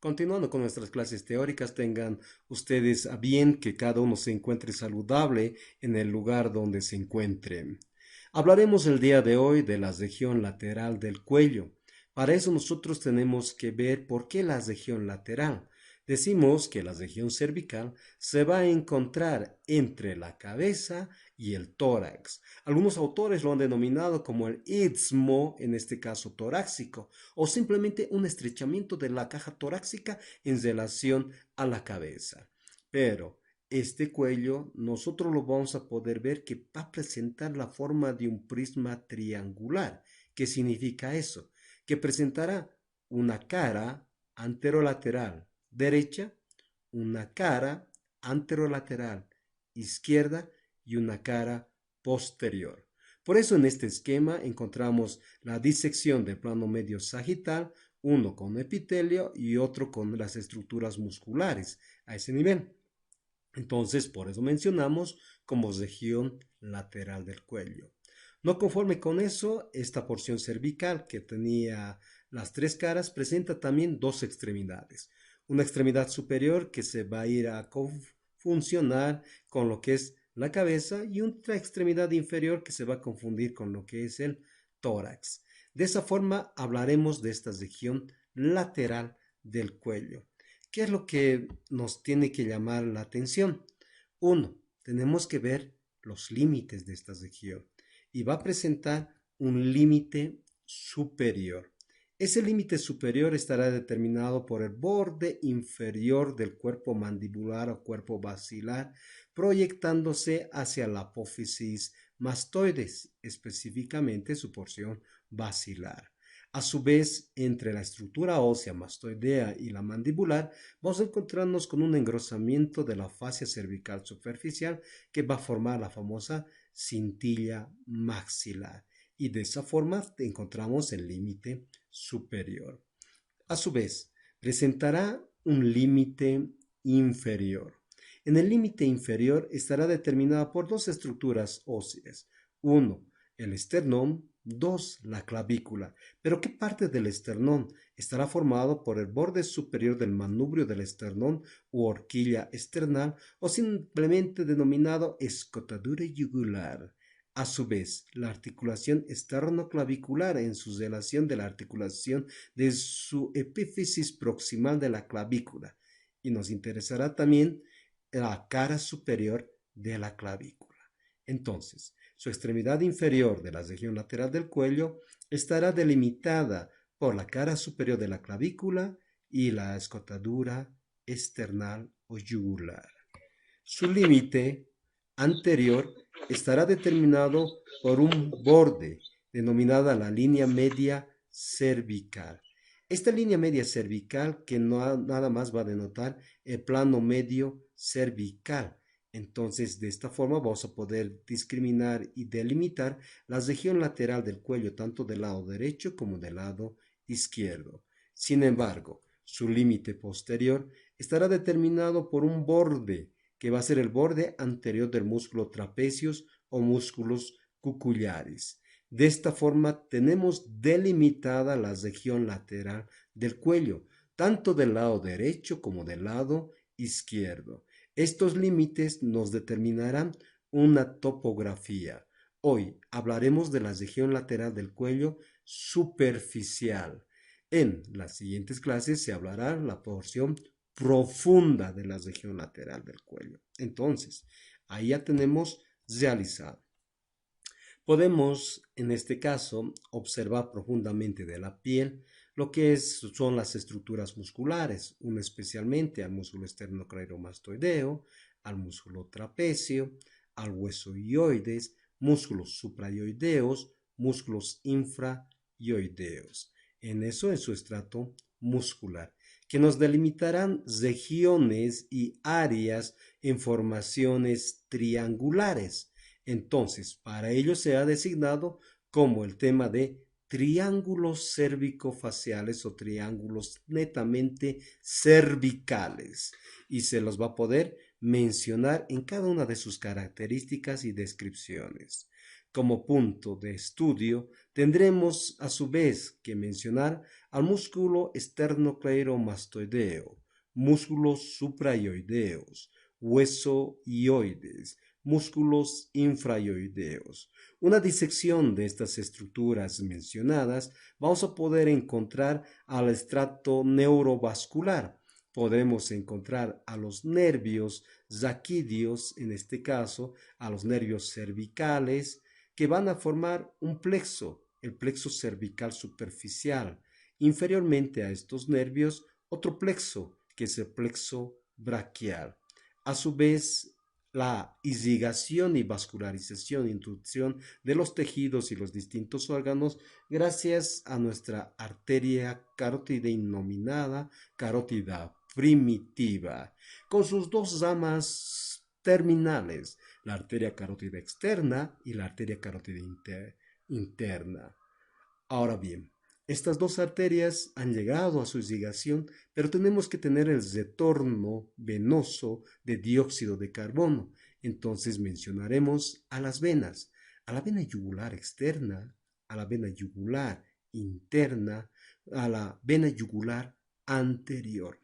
Continuando con nuestras clases teóricas, tengan ustedes a bien que cada uno se encuentre saludable en el lugar donde se encuentre. Hablaremos el día de hoy de la región lateral del cuello. Para eso nosotros tenemos que ver por qué la región lateral. Decimos que la región cervical se va a encontrar entre la cabeza y el tórax. Algunos autores lo han denominado como el istmo, en este caso torácico, o simplemente un estrechamiento de la caja torácica en relación a la cabeza. Pero este cuello nosotros lo vamos a poder ver que va a presentar la forma de un prisma triangular. ¿Qué significa eso? Que presentará una cara anterolateral derecha, una cara anterolateral izquierda y una cara posterior. Por eso en este esquema encontramos la disección del plano medio sagital, uno con epitelio y otro con las estructuras musculares a ese nivel. Entonces, por eso mencionamos como región lateral del cuello. No conforme con eso, esta porción cervical que tenía las tres caras presenta también dos extremidades. Una extremidad superior que se va a ir a funcionar con lo que es la cabeza y otra extremidad inferior que se va a confundir con lo que es el tórax. De esa forma hablaremos de esta región lateral del cuello. ¿Qué es lo que nos tiene que llamar la atención? Uno, tenemos que ver los límites de esta región y va a presentar un límite superior. Ese límite superior estará determinado por el borde inferior del cuerpo mandibular o cuerpo basilar, proyectándose hacia la apófisis mastoides, específicamente su porción basilar. A su vez, entre la estructura ósea mastoidea y la mandibular, vamos a encontrarnos con un engrosamiento de la fascia cervical superficial que va a formar la famosa cintilla maxilar. Y de esa forma encontramos el límite superior. A su vez, presentará un límite inferior. En el límite inferior estará determinada por dos estructuras óseas. Uno, el esternón. Dos, la clavícula. ¿Pero qué parte del esternón? Estará formado por el borde superior del manubrio del esternón u horquilla esternal o simplemente denominado escotadura yugular. A su vez, la articulación esternoclavicular en su relación de la articulación de su epífisis proximal de la clavícula y nos interesará también la cara superior de la clavícula. Entonces, su extremidad inferior de la región lateral del cuello estará delimitada por la cara superior de la clavícula y la escotadura esternal o yugular. Su límite anterior estará determinado por un borde denominada la línea media cervical. Esta línea media cervical que no nada más va a denotar el plano medio cervical. Entonces, de esta forma vamos a poder discriminar y delimitar la región lateral del cuello, tanto del lado derecho como del lado izquierdo. Sin embargo, su límite posterior estará determinado por un borde que va a ser el borde anterior del músculo trapecios o músculos cucullares. De esta forma tenemos delimitada la región lateral del cuello, tanto del lado derecho como del lado izquierdo. Estos límites nos determinarán una topografía. Hoy hablaremos de la región lateral del cuello superficial. En las siguientes clases se hablará la porción profunda de la región lateral del cuello. Entonces, ahí ya tenemos realizado. Podemos, en este caso, observar profundamente de la piel lo que son las estructuras musculares, especialmente al músculo esternocleidomastoideo, al músculo trapecio, al hueso ioides, músculos suprayoideos, músculos infrayoideos. En eso, en su estrato muscular, que nos delimitarán regiones y áreas en formaciones triangulares. Entonces, para ello se ha designado como el tema de triángulos cervicofaciales o triángulos netamente cervicales y se los va a poder mencionar en cada una de sus características y descripciones. Como punto de estudio Tendremos a su vez que mencionar al músculo esternocleidomastoideo, músculos suprayoideos, hueso ioides, músculos infrayoideos. Una disección de estas estructuras mencionadas vamos a poder encontrar al estrato neurovascular. Podemos encontrar a los nervios zaquídeos, en este caso, a los nervios cervicales, que van a formar un plexo, el plexo cervical superficial. Inferiormente a estos nervios, otro plexo, que es el plexo braquial. A su vez, la irrigación y vascularización, introducción de los tejidos y los distintos órganos gracias a nuestra arteria carótida denominada carótida primitiva, con sus dos ramas terminales, la arteria carótida externa y la arteria carótida interna. Ahora bien, estas dos arterias han llegado a su irrigación, pero tenemos que tener el retorno venoso de dióxido de carbono. Entonces mencionaremos a las venas, a la vena yugular externa, a la vena yugular interna, a la vena yugular anterior.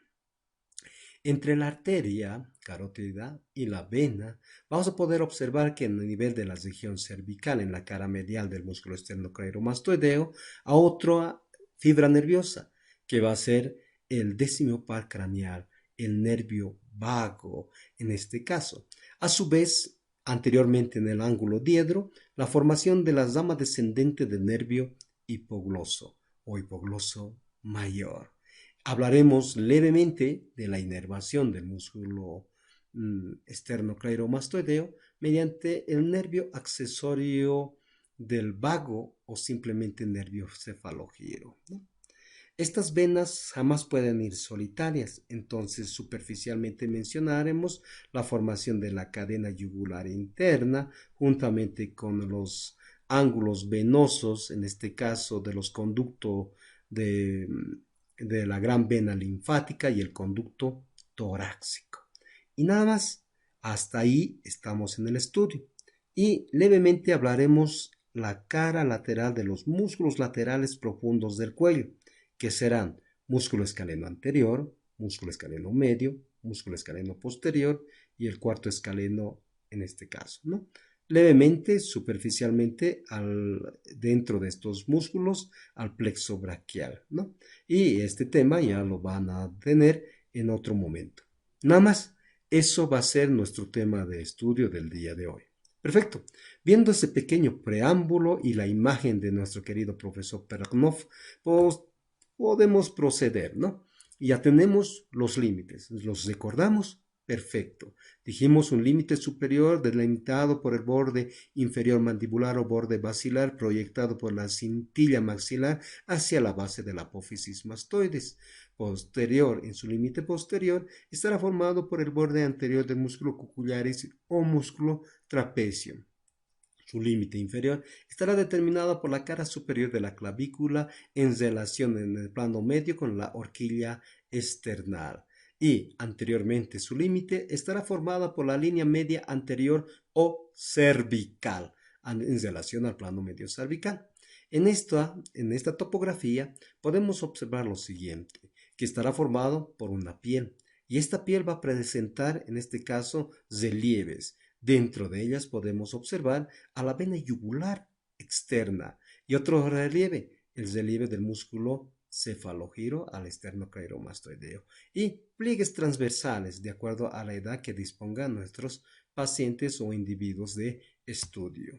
Entre la arteria carótida y la vena, vamos a poder observar que en el nivel de la región cervical, en la cara medial del músculo esternocleidomastoideo, a otra fibra nerviosa, que va a ser el décimo par craneal, el nervio vago, en este caso. A su vez, anteriormente en el ángulo diedro, la formación de la rama descendente del nervio hipogloso o hipogloso mayor. Hablaremos levemente de la inervación del músculo esternocleidomastoideo mediante el nervio accesorio del vago o simplemente nervio cefalogiro, ¿no? Estas venas jamás pueden ir solitarias, entonces superficialmente mencionaremos la formación de la cadena yugular interna juntamente con los ángulos venosos, en este caso de los conductos de la gran vena linfática y el conducto torácico. Y nada más, hasta ahí estamos en el estudio. Y levemente hablaremos la cara lateral de los músculos laterales profundos del cuello, que serán músculo escaleno anterior, músculo escaleno medio, músculo escaleno posterior y el cuarto escaleno en este caso, ¿no? Levemente, superficialmente, dentro de estos músculos, al plexo braquial, ¿no? Y este tema ya lo van a tener en otro momento. Nada más, eso va a ser nuestro tema de estudio del día de hoy. Perfecto. Viendo ese pequeño preámbulo y la imagen de nuestro querido profesor Pernov, pues podemos proceder, ¿no? Ya tenemos los límites. ¿Los recordamos? Perfecto. Dijimos un límite superior delimitado por el borde inferior mandibular o borde basilar proyectado por la cintilla maxilar hacia la base de la apófisis mastoides. Posterior, en su límite posterior, estará formado por el borde anterior del músculo cucullaris o músculo trapecio. Su límite inferior estará determinado por la cara superior de la clavícula en relación en el plano medio con la horquilla esternal. Y anteriormente su límite estará formada por la línea media anterior o cervical en relación al plano medio cervical. En esta topografía podemos observar lo siguiente, que estará formado por una piel y esta piel va a presentar en este caso relieves. Dentro de ellas podemos observar a la vena yugular externa y otro relieve, el relieve del músculo cefalogiro al esternocleidomastoideo y pliegues transversales de acuerdo a la edad que dispongan nuestros pacientes o individuos de estudio.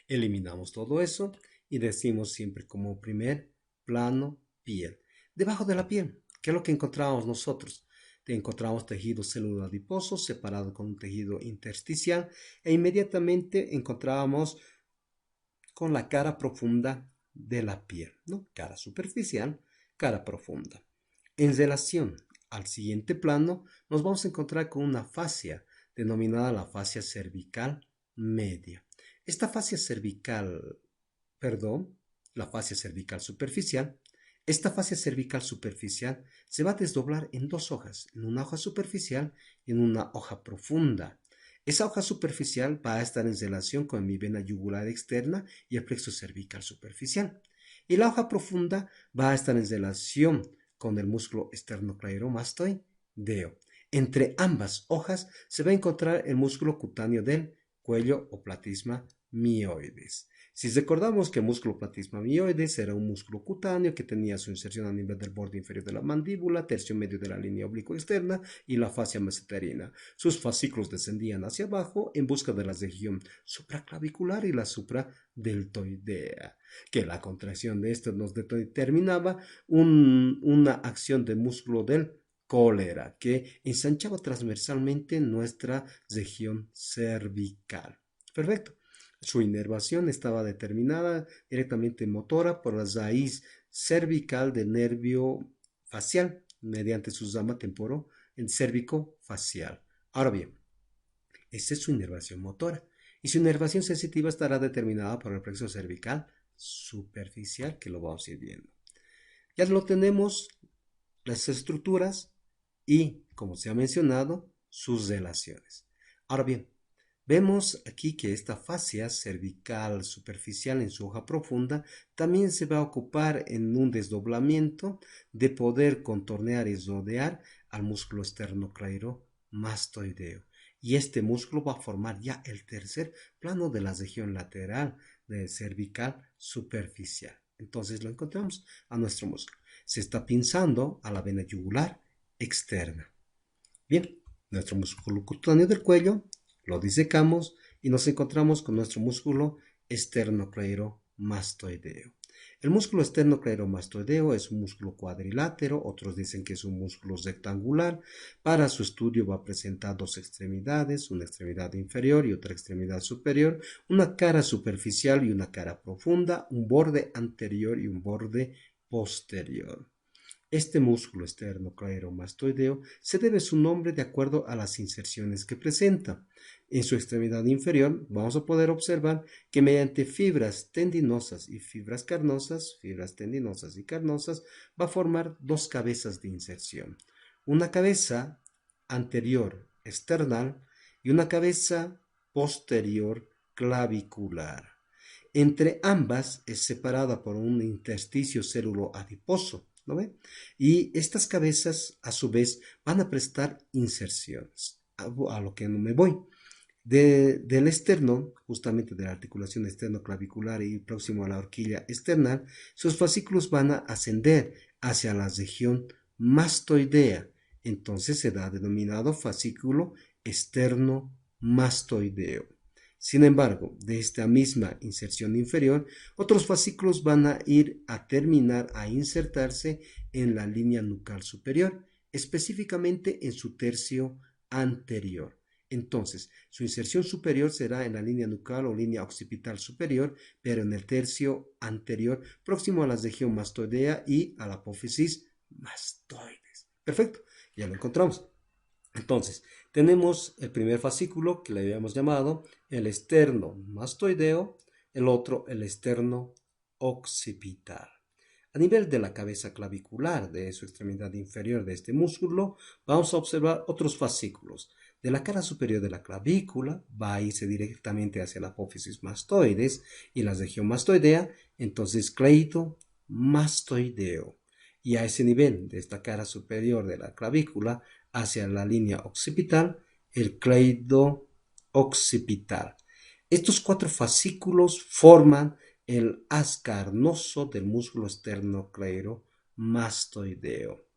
Eliminamos todo eso y decimos siempre como primer plano piel. Debajo de la piel, ¿qué es lo que encontramos nosotros? Encontramos tejido celular adiposo separado con un tejido intersticial e inmediatamente encontrábamos con la cara profunda de la piel, ¿no? Cara superficial, cara profunda. En relación al siguiente plano, nos vamos a encontrar con una fascia denominada la fascia cervical media. Esta fascia cervical, la fascia cervical superficial, esta fascia cervical superficial se va a desdoblar en dos hojas, en una hoja superficial y en una hoja profunda. Esa hoja superficial va a estar en relación con mi vena yugular externa y el plexo cervical superficial. Y la hoja profunda va a estar en relación con el músculo esternocleidomastoideo. Entre ambas hojas se va a encontrar el músculo cutáneo del cuello o platisma mioides. Si recordamos que el músculo platisma mioides era un músculo cutáneo que tenía su inserción a nivel del borde inferior de la mandíbula, tercio medio de la línea oblicuo externa y la fascia mesenterina. Sus fascículos descendían hacia abajo en busca de la región supraclavicular y la supradeltoidea, que la contracción de esto nos determinaba una acción de músculo del cólera que ensanchaba transversalmente nuestra región cervical. Perfecto. Su inervación estaba determinada directamente motora por la raíz cervical del nervio facial mediante su rama temporo en cérvico facial. Ahora bien, esa es su inervación motora y su inervación sensitiva estará determinada por el plexo cervical superficial, que lo vamos a ir viendo. Ya lo tenemos, las estructuras y, como se ha mencionado, sus relaciones. Ahora bien, vemos aquí que esta fascia cervical superficial en su hoja profunda también se va a ocupar en un desdoblamiento de poder contornear y rodear al músculo esternocleidomastoideo. Y este músculo va a formar ya el tercer plano de la región lateral de cervical superficial. Entonces lo encontramos a nuestro músculo. Se está pinzando a la vena yugular externa. Bien, nuestro músculo cutáneo del cuello lo disecamos y nos encontramos con nuestro músculo esternocleidomastoideo. El músculo esternocleidomastoideo es un músculo cuadrilátero, otros dicen que es un músculo rectangular. Para su estudio va a presentar dos extremidades, una extremidad inferior y otra extremidad superior, una cara superficial y una cara profunda, un borde anterior y un borde posterior. Este músculo esternocleidomastoideo se debe su nombre de acuerdo a las inserciones que presenta. En su extremidad inferior vamos a poder observar que mediante fibras tendinosas y fibras carnosas va a formar dos cabezas de inserción. Una cabeza anterior external y una cabeza posterior clavicular. Entre ambas es separada por un intersticio célulo-adiposo, ¿no ve? Y estas cabezas, a su vez, van a prestar inserciones. A lo que no me voy. Del esternón, justamente de la articulación esternoclavicular y próximo a la horquilla external, sus fascículos van a ascender hacia la región mastoidea. Entonces se da denominado fascículo externo-mastoideo. Sin embargo, de esta misma inserción inferior, otros fascículos van a ir a terminar a insertarse en la línea nucal superior, específicamente en su tercio anterior. Entonces, su inserción superior será en la línea nucal o línea occipital superior, pero en el tercio anterior, próximo a la región mastoidea y a la apófisis mastoides. Perfecto, ya lo encontramos. Entonces, tenemos el primer fascículo que le habíamos llamado el externo mastoideo, el otro el externo occipital. A nivel de la cabeza clavicular de su extremidad inferior de este músculo, vamos a observar otros fascículos. De la cara superior de la clavícula va a irse directamente hacia la apófisis mastoides y la región mastoidea, entonces cleidomastoideo. Y a ese nivel de esta cara superior de la clavícula hacia la línea occipital, el cleido occipital. Estos cuatro fascículos forman el haz carnoso del músculo esternocleidomastoideo.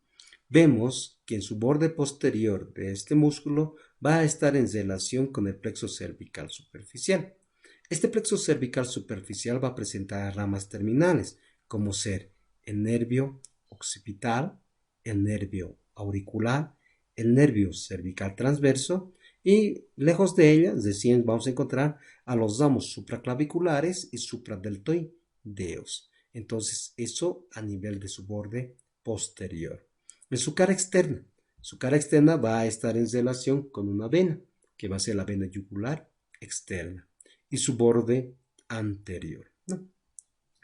Vemos que en su borde posterior de este músculo va a estar en relación con el plexo cervical superficial. Este plexo cervical superficial va a presentar ramas terminales, como ser el nervio occipital, el nervio auricular, el nervio cervical transverso y lejos de ella, recién vamos a encontrar a los ramos supraclaviculares y supradeltoideos. Entonces, eso a nivel de su borde posterior. En su cara externa va a estar en relación con una vena, que va a ser la vena yugular externa, y su borde anterior, ¿no?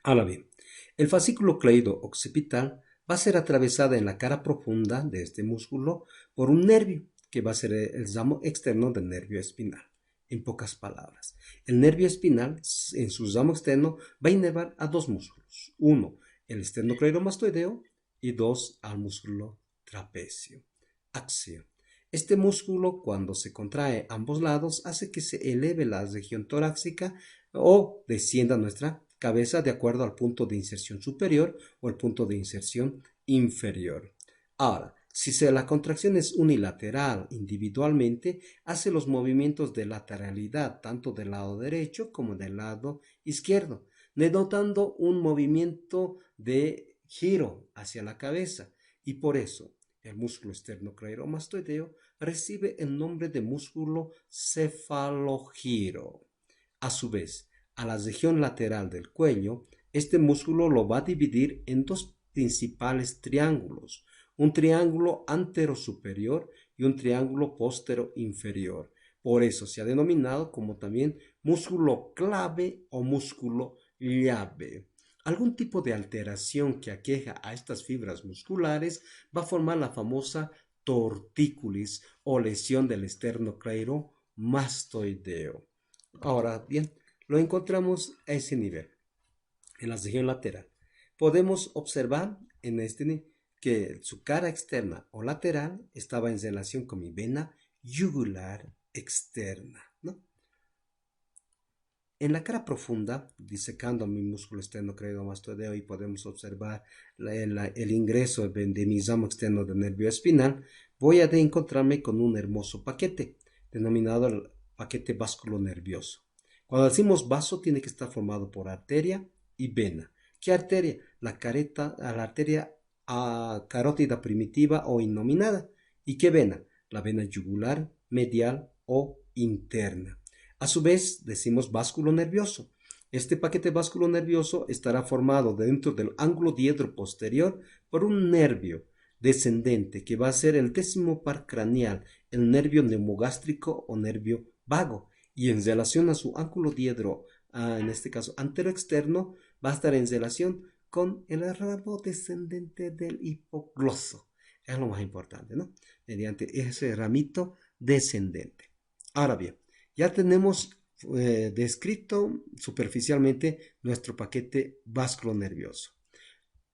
Ahora bien, el fascículo cleido occipital va a ser atravesada en la cara profunda de este músculo por un nervio, que va a ser el ramo externo del nervio espinal. En pocas palabras, el nervio espinal en su ramo externo va a inervar a dos músculos. Uno, el esternocleidomastoideo y dos, al músculo trapecio. Axio. Este músculo, cuando se contrae a ambos lados, hace que se eleve la región torácica o descienda nuestra cabeza de acuerdo al punto de inserción superior o el punto de inserción inferior. Ahora, si la contracción es unilateral individualmente, hace los movimientos de lateralidad tanto del lado derecho como del lado izquierdo, denotando un movimiento de giro hacia la cabeza, y por eso el músculo esternocleidomastoideo recibe el nombre de músculo cefalogiro. A su vez, a la región lateral del cuello, este músculo lo va a dividir en dos principales triángulos, un triángulo antero-superior y un triángulo postero-inferior. Por eso se ha denominado como también músculo clave o músculo llave. Algún tipo de alteración que aqueja a estas fibras musculares va a formar la famosa tortícolis o lesión del esternocleidomastoideo. Ahora bien, lo encontramos a ese nivel, en la región lateral. Podemos observar en este que su cara externa o lateral estaba en relación con mi vena yugular externa, ¿no? En la cara profunda, disecando mi músculo esternocleidomastoideo, y podemos observar el ingreso de mi ramo externo del nervio espinal, voy a encontrarme con un hermoso paquete, denominado el paquete vasculonervioso. Cuando decimos vaso, tiene que estar formado por arteria y vena. ¿Qué arteria? La arteria carótida primitiva o innominada. ¿Y qué vena? La vena yugular, medial o interna. A su vez, decimos básculo nervioso. Este paquete básculo nervioso estará formado dentro del ángulo diedro posterior por un nervio descendente que va a ser el décimo par craneal, el nervio neumogástrico o nervio vago, y en relación a su ángulo diedro, en este caso antero-externo, va a estar en relación con el ramo descendente del hipogloso. Es lo más importante, ¿no? Mediante ese ramito descendente. Ahora bien, ya tenemos descrito superficialmente nuestro paquete vasculonervioso.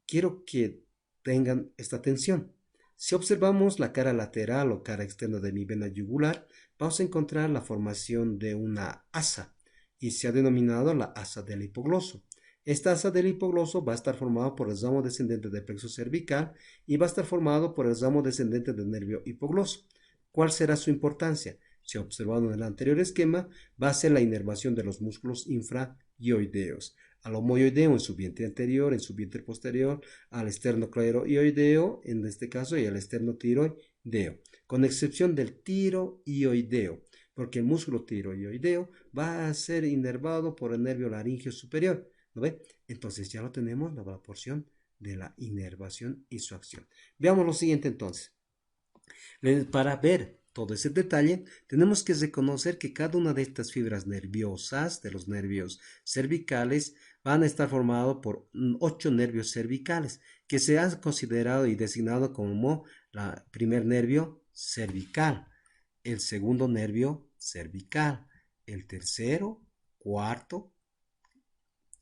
Quiero que tengan esta atención. Si observamos la cara lateral o cara externa de mi vena yugular, vamos a encontrar la formación de una asa, y se ha denominado la asa del hipogloso. Esta asa del hipogloso va a estar formada por el ramo descendente del plexo cervical y va a estar formado por el ramo descendente del nervio hipogloso. ¿Cuál será su importancia? Si observado en el anterior esquema, va a ser la inervación de los músculos infrahioideos, al homoioideo en su vientre anterior, en su vientre posterior, al esternocleidomastoideo en este caso y al esternotiroideo, con excepción del tiroideo, porque el músculo tiroideo va a ser inervado por el nervio laringeo superior, ¿no ve? Entonces ya lo tenemos, la porción de la inervación y su acción. Veamos lo siguiente entonces. Para ver todo ese detalle, tenemos que reconocer que cada una de estas fibras nerviosas de los nervios cervicales van a estar formados por 8 nervios cervicales, que se han considerado y designado como el primer nervio cervical, el segundo nervio cervical, el tercero, cuarto,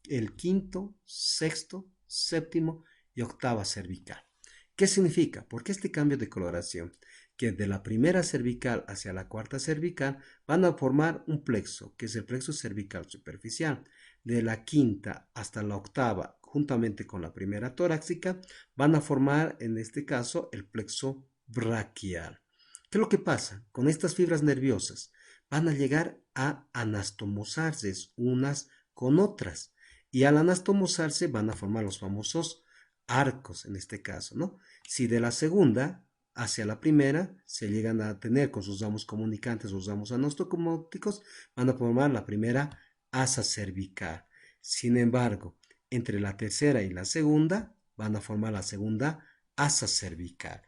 el quinto, sexto, séptimo y octava cervical. ¿Qué significa? ¿Por qué este cambio de coloración? Que de la primera cervical hacia la cuarta cervical van a formar un plexo, que es el plexo cervical superficial. De la quinta hasta la octava, juntamente con la primera torácica, van a formar, en este caso, el plexo braquial. ¿Qué es lo que pasa? Con estas fibras nerviosas van a llegar a anastomosarse unas con otras, y al anastomosarse van a formar los famosos arcos, en este caso, ¿no? Si de la segunda hacia la primera se llegan a tener con sus ramos comunicantes, sus ramos anastomóticos, van a formar la primera asa cervical. Sin embargo, entre la tercera y la segunda van a formar la segunda asa cervical.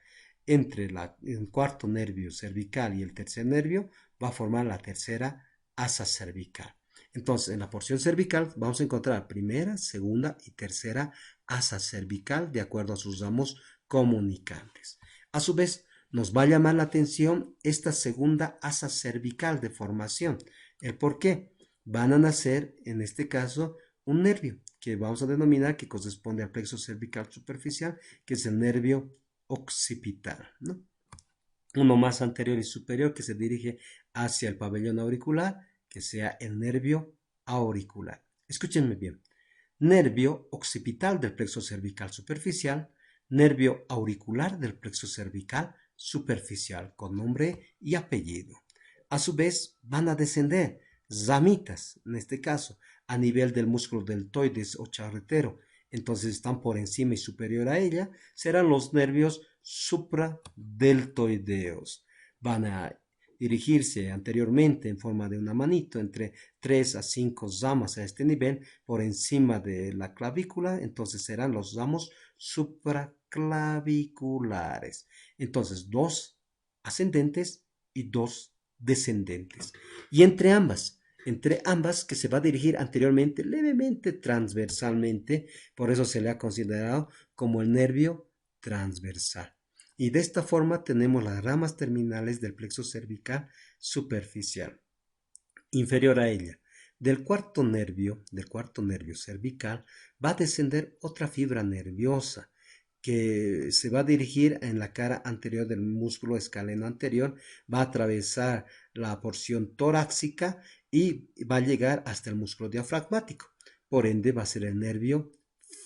Entre el cuarto nervio cervical y el tercer nervio va a formar la tercera asa cervical. Entonces, en la porción cervical vamos a encontrar primera, segunda y tercera asa cervical de acuerdo a sus ramos comunicantes. A su vez, nos va a llamar la atención esta segunda asa cervical de formación, ¿El por qué? Van a nacer, en este caso, un nervio que vamos a denominar que corresponde al plexo cervical superficial, que es el nervio occipital, ¿no? Uno más anterior y superior que se dirige hacia el pabellón auricular, que sea el nervio auricular. Escúchenme bien. Nervio occipital del plexo cervical superficial, nervio auricular del plexo cervical superficial, con nombre y apellido. A su vez, van a descender ramitas, en este caso, a nivel del músculo deltoides o charretero. Entonces están por encima y superior a ella, serán los nervios supradeltoideos. Van a dirigirse anteriormente en forma de una manito entre 3 a 5 ramas a este nivel por encima de la clavícula, entonces serán los ramos supraclaviculares. Entonces, dos ascendentes y dos descendentes. Y entre ambas que se va a dirigir anteriormente levemente transversalmente, por eso se le ha considerado como el nervio transversal. Y de esta forma tenemos las ramas terminales del plexo cervical superficial. Inferior a ella, del cuarto nervio cervical, va a descender otra fibra nerviosa que se va a dirigir en la cara anterior del músculo escaleno anterior, va a atravesar la porción torácica y va a llegar hasta el músculo diafragmático. Por ende, va a ser el nervio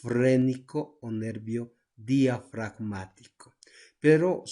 frénico o nervio diafragmático. Pero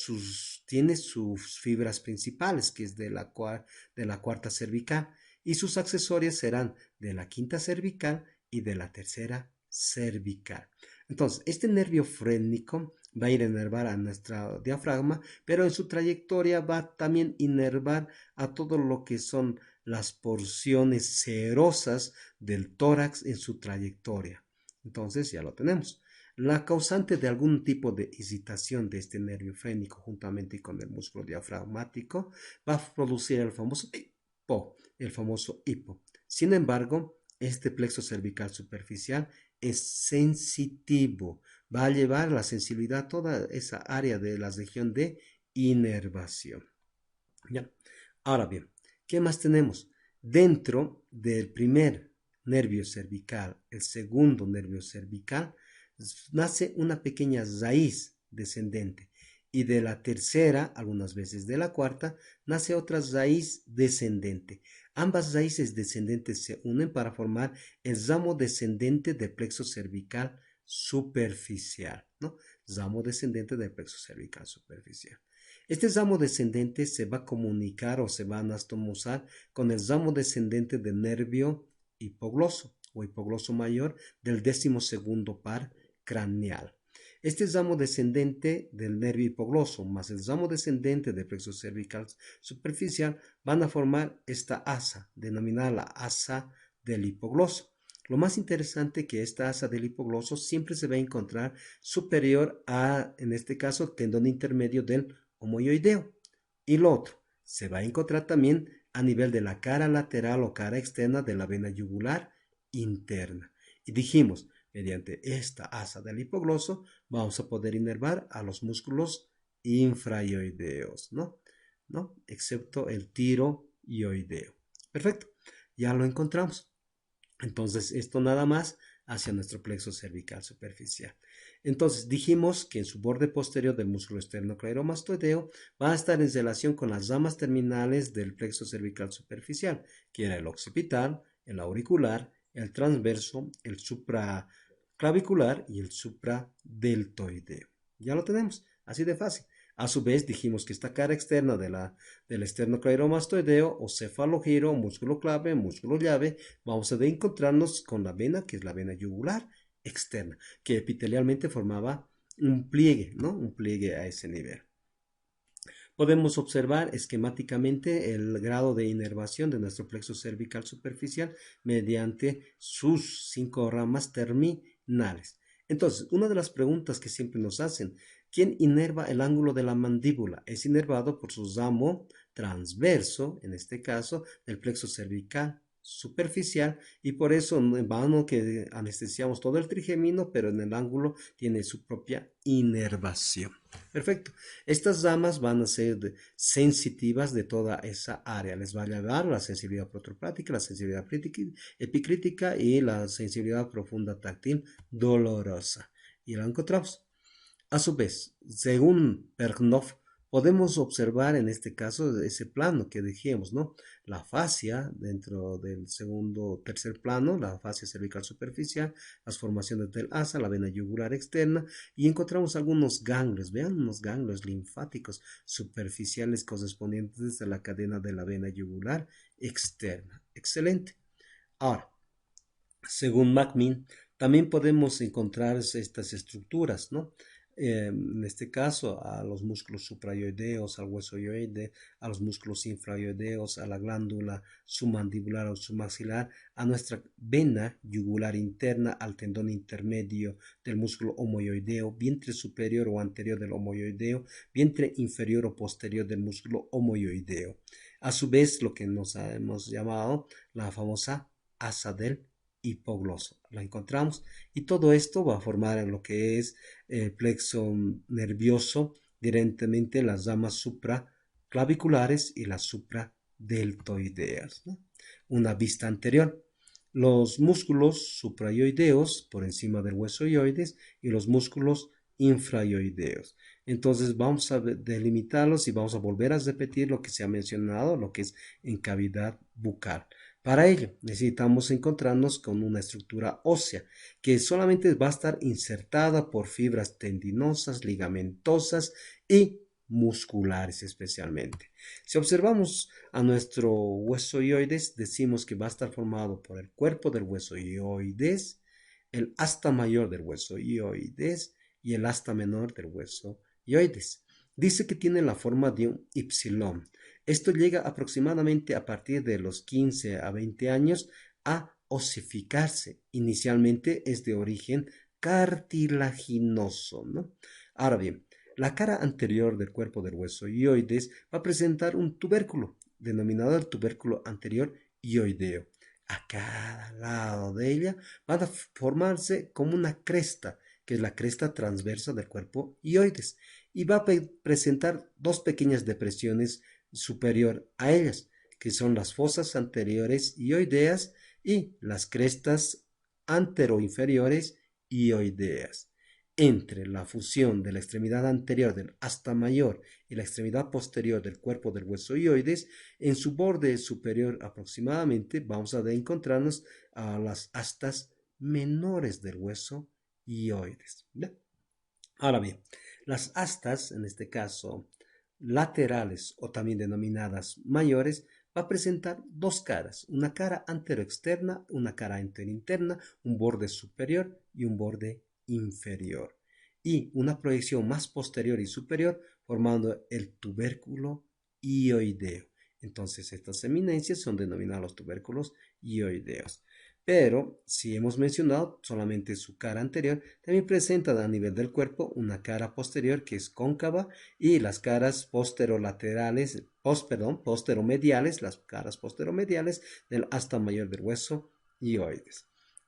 tiene sus fibras principales, que es de la cuarta cervical, y sus accesorias serán de la quinta cervical y de la tercera cervical. Entonces, este nervio frénico va a ir a inervar a nuestra diafragma, pero en su trayectoria va a también inervar a todo lo que son las porciones cerosas del tórax en su trayectoria. Entonces, ya lo tenemos. La causante de algún tipo de excitación de este nervio frénico juntamente con el músculo diafragmático va a producir el famoso hipo. Sin embargo, este plexo cervical superficial es sensitivo, va a llevar la sensibilidad a toda esa área de la región de inervación. ¿Ya? Ahora bien, ¿qué más tenemos? Dentro del primer nervio cervical, el segundo nervio cervical, nace una pequeña raíz descendente y de la tercera, algunas veces de la cuarta, nace otra raíz descendente. Ambas raíces descendentes se unen para formar el ramo descendente del plexo cervical superficial, ¿no? Ramo descendente del plexo cervical superficial. Este ramo descendente se va a comunicar o se va a anastomosar con el ramo descendente del nervio hipogloso o hipogloso mayor del 12º par craneal. Este ramo descendente del nervio hipogloso más el ramo descendente del plexo cervical superficial van a formar esta asa, denominada la asa del hipogloso. Lo más interesante que esta asa del hipogloso siempre se va a encontrar superior a, en este caso, tendón intermedio del homoioideo. Y lo otro, se va a encontrar también a nivel de la cara lateral o cara externa de la vena yugular interna. Y dijimos, mediante esta asa del hipogloso vamos a poder inervar a los músculos infraioideos, ¿no? Excepto el tiroideo. Perfecto, ya lo encontramos. Entonces, esto nada más hacia nuestro plexo cervical superficial. Entonces, dijimos que en su borde posterior del músculo esternocleidomastoideo va a estar en relación con las ramas terminales del plexo cervical superficial, que era el occipital, el auricular, el transverso, el supraclavicular y el supradeltoideo. Ya lo tenemos, así de fácil. A su vez, dijimos que esta cara externa del esternocleidomastoideo o cefalogiro, músculo clave, músculo llave, vamos a encontrarnos con la vena, que es la vena yugular externa, que epitelialmente formaba un pliegue, ¿no? Un pliegue a ese nivel. Podemos observar esquemáticamente el grado de inervación de nuestro plexo cervical superficial mediante sus 5 ramas terminales. Entonces, una de las preguntas que siempre nos hacen, ¿quién inerva el ángulo de la mandíbula? Es inervado por su ramo transverso, en este caso, del plexo cervical superficial, y por eso no en vano que anestesiamos todo el trigemino, pero en el ángulo tiene su propia inervación. Perfecto. Estas ramas van a ser sensitivas de toda esa área. Les va a llevar la sensibilidad protoplática, la sensibilidad epicrítica y la sensibilidad profunda táctil dolorosa. Y la encontramos. A su vez, según Perknoff, podemos observar en este caso ese plano que dijimos, ¿no? La fascia dentro del segundo, tercer plano, la fascia cervical superficial, las formaciones del asa, la vena yugular externa, y encontramos algunos ganglios, vean unos ganglios linfáticos superficiales correspondientes a la cadena de la vena yugular externa. Excelente. Ahora, según McMinn, también podemos encontrar estas estructuras, ¿no? En este caso, a los músculos suprayoideos, al hueso yoide, a los músculos infrayoideos, a la glándula submandibular o submaxilar, a nuestra vena yugular interna, al tendón intermedio del músculo homoyoideo, vientre superior o anterior del homoyoideo, vientre inferior o posterior del músculo homoyoideo. A su vez, lo que nos hemos llamado la famosa asa del hipogloso. La encontramos y todo esto va a formar en lo que es el plexo nervioso, directamente las ramas supraclaviculares y las supradeltoideas, ¿no? Una vista anterior. Los músculos suprayoideos por encima del hueso yoides y los músculos infrayoideos. Entonces vamos a delimitarlos y vamos a volver a repetir lo que se ha mencionado, lo que es en cavidad bucal. Para ello necesitamos encontrarnos con una estructura ósea que solamente va a estar insertada por fibras tendinosas, ligamentosas y musculares especialmente. Si observamos a nuestro hueso yoides, decimos que va a estar formado por el cuerpo del hueso yoides, el asta mayor del hueso yoides y el asta menor del hueso yoides. Dice que tiene la forma de un ypsilon. Esto llega aproximadamente a partir de los 15 a 20 años a osificarse. Inicialmente es de origen cartilaginoso, ¿no? Ahora bien, la cara anterior del cuerpo del hueso yoides va a presentar un tubérculo, denominado el tubérculo anterior yoideo. A cada lado de ella va a formarse como una cresta, que es la cresta transversa del cuerpo yoides, y va a presentar dos pequeñas depresiones superior a ellas, que son las fosas anteriores yoideas y las crestas anteroinferiores yoideas. Entre la fusión de la extremidad anterior del asta mayor y la extremidad posterior del cuerpo del hueso yoides, en su borde superior aproximadamente vamos a encontrarnos a las astas menores del hueso yoides. ¿Ya? Ahora bien, las astas, en este caso laterales o también denominadas mayores, va a presentar dos caras, una cara anteroexterna, una cara anterointerna, un borde superior y un borde inferior, y una proyección más posterior y superior formando el tubérculo hioideo. Entonces estas eminencias son denominadas los tubérculos hioideos. Pero, si hemos mencionado solamente su cara anterior, también presenta a nivel del cuerpo una cara posterior que es cóncava y las caras posterolaterales, posteromediales, las caras posteromediales del asta mayor del hueso hioides.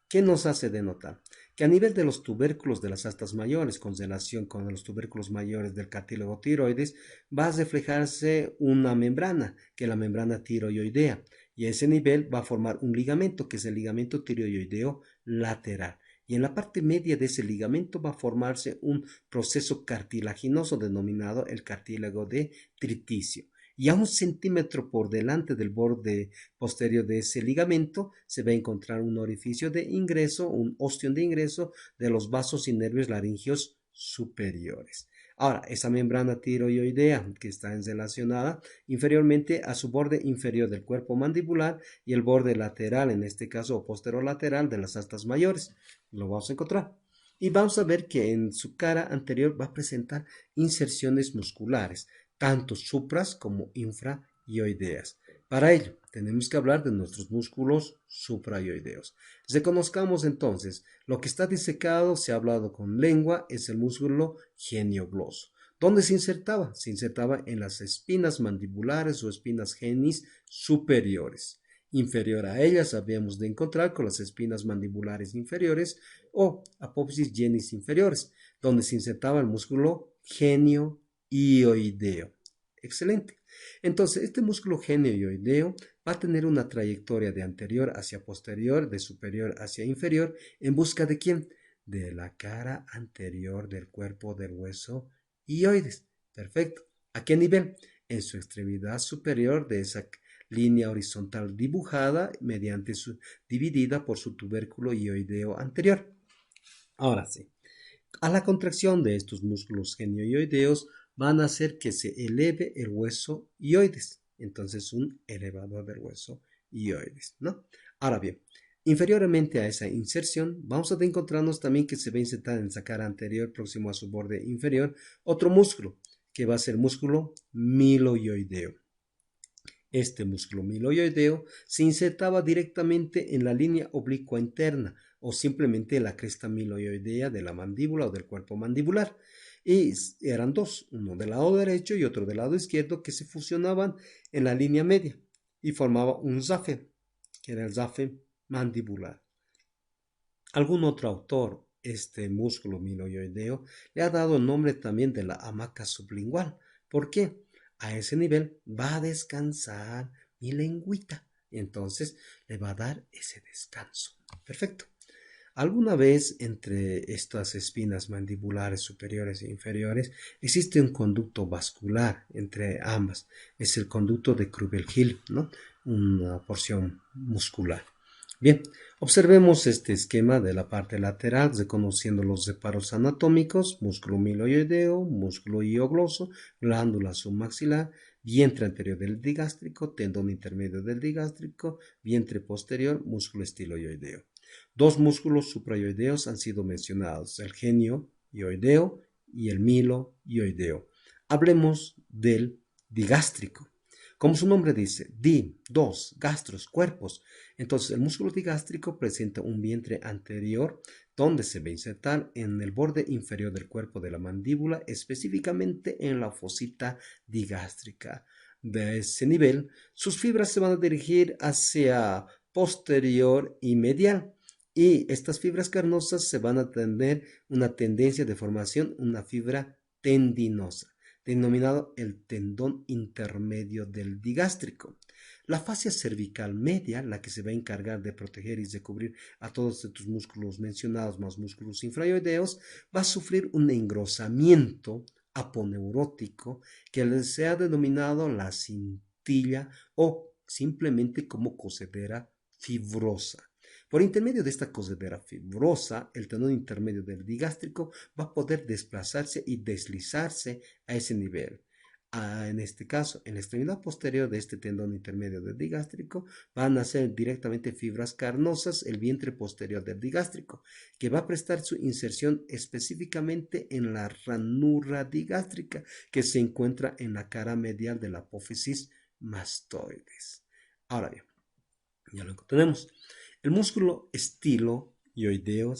¿Qué nos hace denotar? Que a nivel de los tubérculos de las astas mayores, con relación con los tubérculos mayores del cartílago tiroides, va a reflejarse una membrana, que es la membrana tiroidea, y a ese nivel va a formar un ligamento, que es el ligamento tiroideo lateral. Y en la parte media de ese ligamento va a formarse un proceso cartilaginoso denominado el cartílago de triticio. Y a 1 centímetro por delante del borde posterior de ese ligamento se va a encontrar un orificio de ingreso, un ostión de ingreso de los vasos y nervios laringeos superiores. Ahora, esa membrana tiroidea que está relacionada inferiormente a su borde inferior del cuerpo mandibular y el borde lateral, en este caso posterolateral de las astas mayores, lo vamos a encontrar. Y vamos a ver que en su cara anterior va a presentar inserciones musculares, tanto supras como infrayoideas. Para ello, tenemos que hablar de nuestros músculos suprayoideos. Reconozcamos entonces, lo que está disecado, se ha hablado con lengua, es el músculo geniogloso. ¿Dónde se insertaba? Se insertaba en las espinas mandibulares o espinas genis superiores. Inferior a ellas habíamos de encontrar con las espinas mandibulares inferiores o apófisis jenis inferiores, donde se insertaba el músculo genio-ioideo. Excelente. Entonces, este músculo genio-ioideo va a tener una trayectoria de anterior hacia posterior, de superior hacia inferior, ¿en busca de quién? De la cara anterior del cuerpo del hueso ioides. Perfecto. ¿A qué nivel? En su extremidad superior de esa línea horizontal dibujada dividida por su tubérculo ioideo anterior. Ahora sí, a la contracción de estos músculos genioioideos van a hacer que se eleve el hueso ioides. Entonces, un elevador del hueso ioides, ¿no? Ahora bien, inferiormente a esa inserción, vamos a encontrarnos también que se va a insertar en esa cara anterior, próximo a su borde inferior, otro músculo, que va a ser el músculo miloioideo. Este músculo miloioideo se insertaba directamente en la línea oblicua interna o simplemente en la cresta miloioidea de la mandíbula o del cuerpo mandibular. Y eran dos, uno del lado derecho y otro del lado izquierdo, que se fusionaban en la línea media y formaba un zafe, que era el zafe mandibular. Algún otro autor, este músculo miloioideo, le ha dado el nombre también de la hamaca sublingual. ¿Por qué? A ese nivel va a descansar mi lengüita. Y entonces le va a dar ese descanso. Perfecto. Alguna vez entre estas espinas mandibulares superiores e inferiores existe un conducto vascular entre ambas. Es el conducto de Krübel-Hill, ¿no? Una porción muscular. Bien, observemos este esquema de la parte lateral, reconociendo los separos anatómicos: músculo miloioideo, músculo hiogloso, glándula submaxilar, vientre anterior del digástrico, tendón intermedio del digástrico, vientre posterior, músculo estiloioideo. Dos músculos supraioideos han sido mencionados, el genio-ioideo y el milo-ioideo. Hablemos del digástrico. Como su nombre dice, dos, gastros, cuerpos. Entonces, el músculo digástrico presenta un vientre anterior donde se va a insertar en el borde inferior del cuerpo de la mandíbula, específicamente en la fosita digástrica. De ese nivel, sus fibras se van a dirigir hacia posterior y medial. Y estas fibras carnosas se van a tener una tendencia de formación, una fibra tendinosa, denominado el tendón intermedio del digástrico. La fascia cervical media, la que se va a encargar de proteger y de cubrir a todos estos músculos mencionados, más músculos infraioideos, va a sufrir un engrosamiento aponeurótico que se ha denominado la cintilla o simplemente como cosedera fibrosa. Por intermedio de esta cosedera fibrosa, el tendón intermedio del digástrico va a poder desplazarse y deslizarse a ese nivel. En este caso, en la extremidad posterior de este tendón intermedio del digástrico van a ser directamente fibras carnosas, el vientre posterior del digástrico, que va a prestar su inserción específicamente en la ranura digástrica, que se encuentra en la cara medial de la apófisis mastoides. Ahora bien, ya lo tenemos. El músculo estiloioideo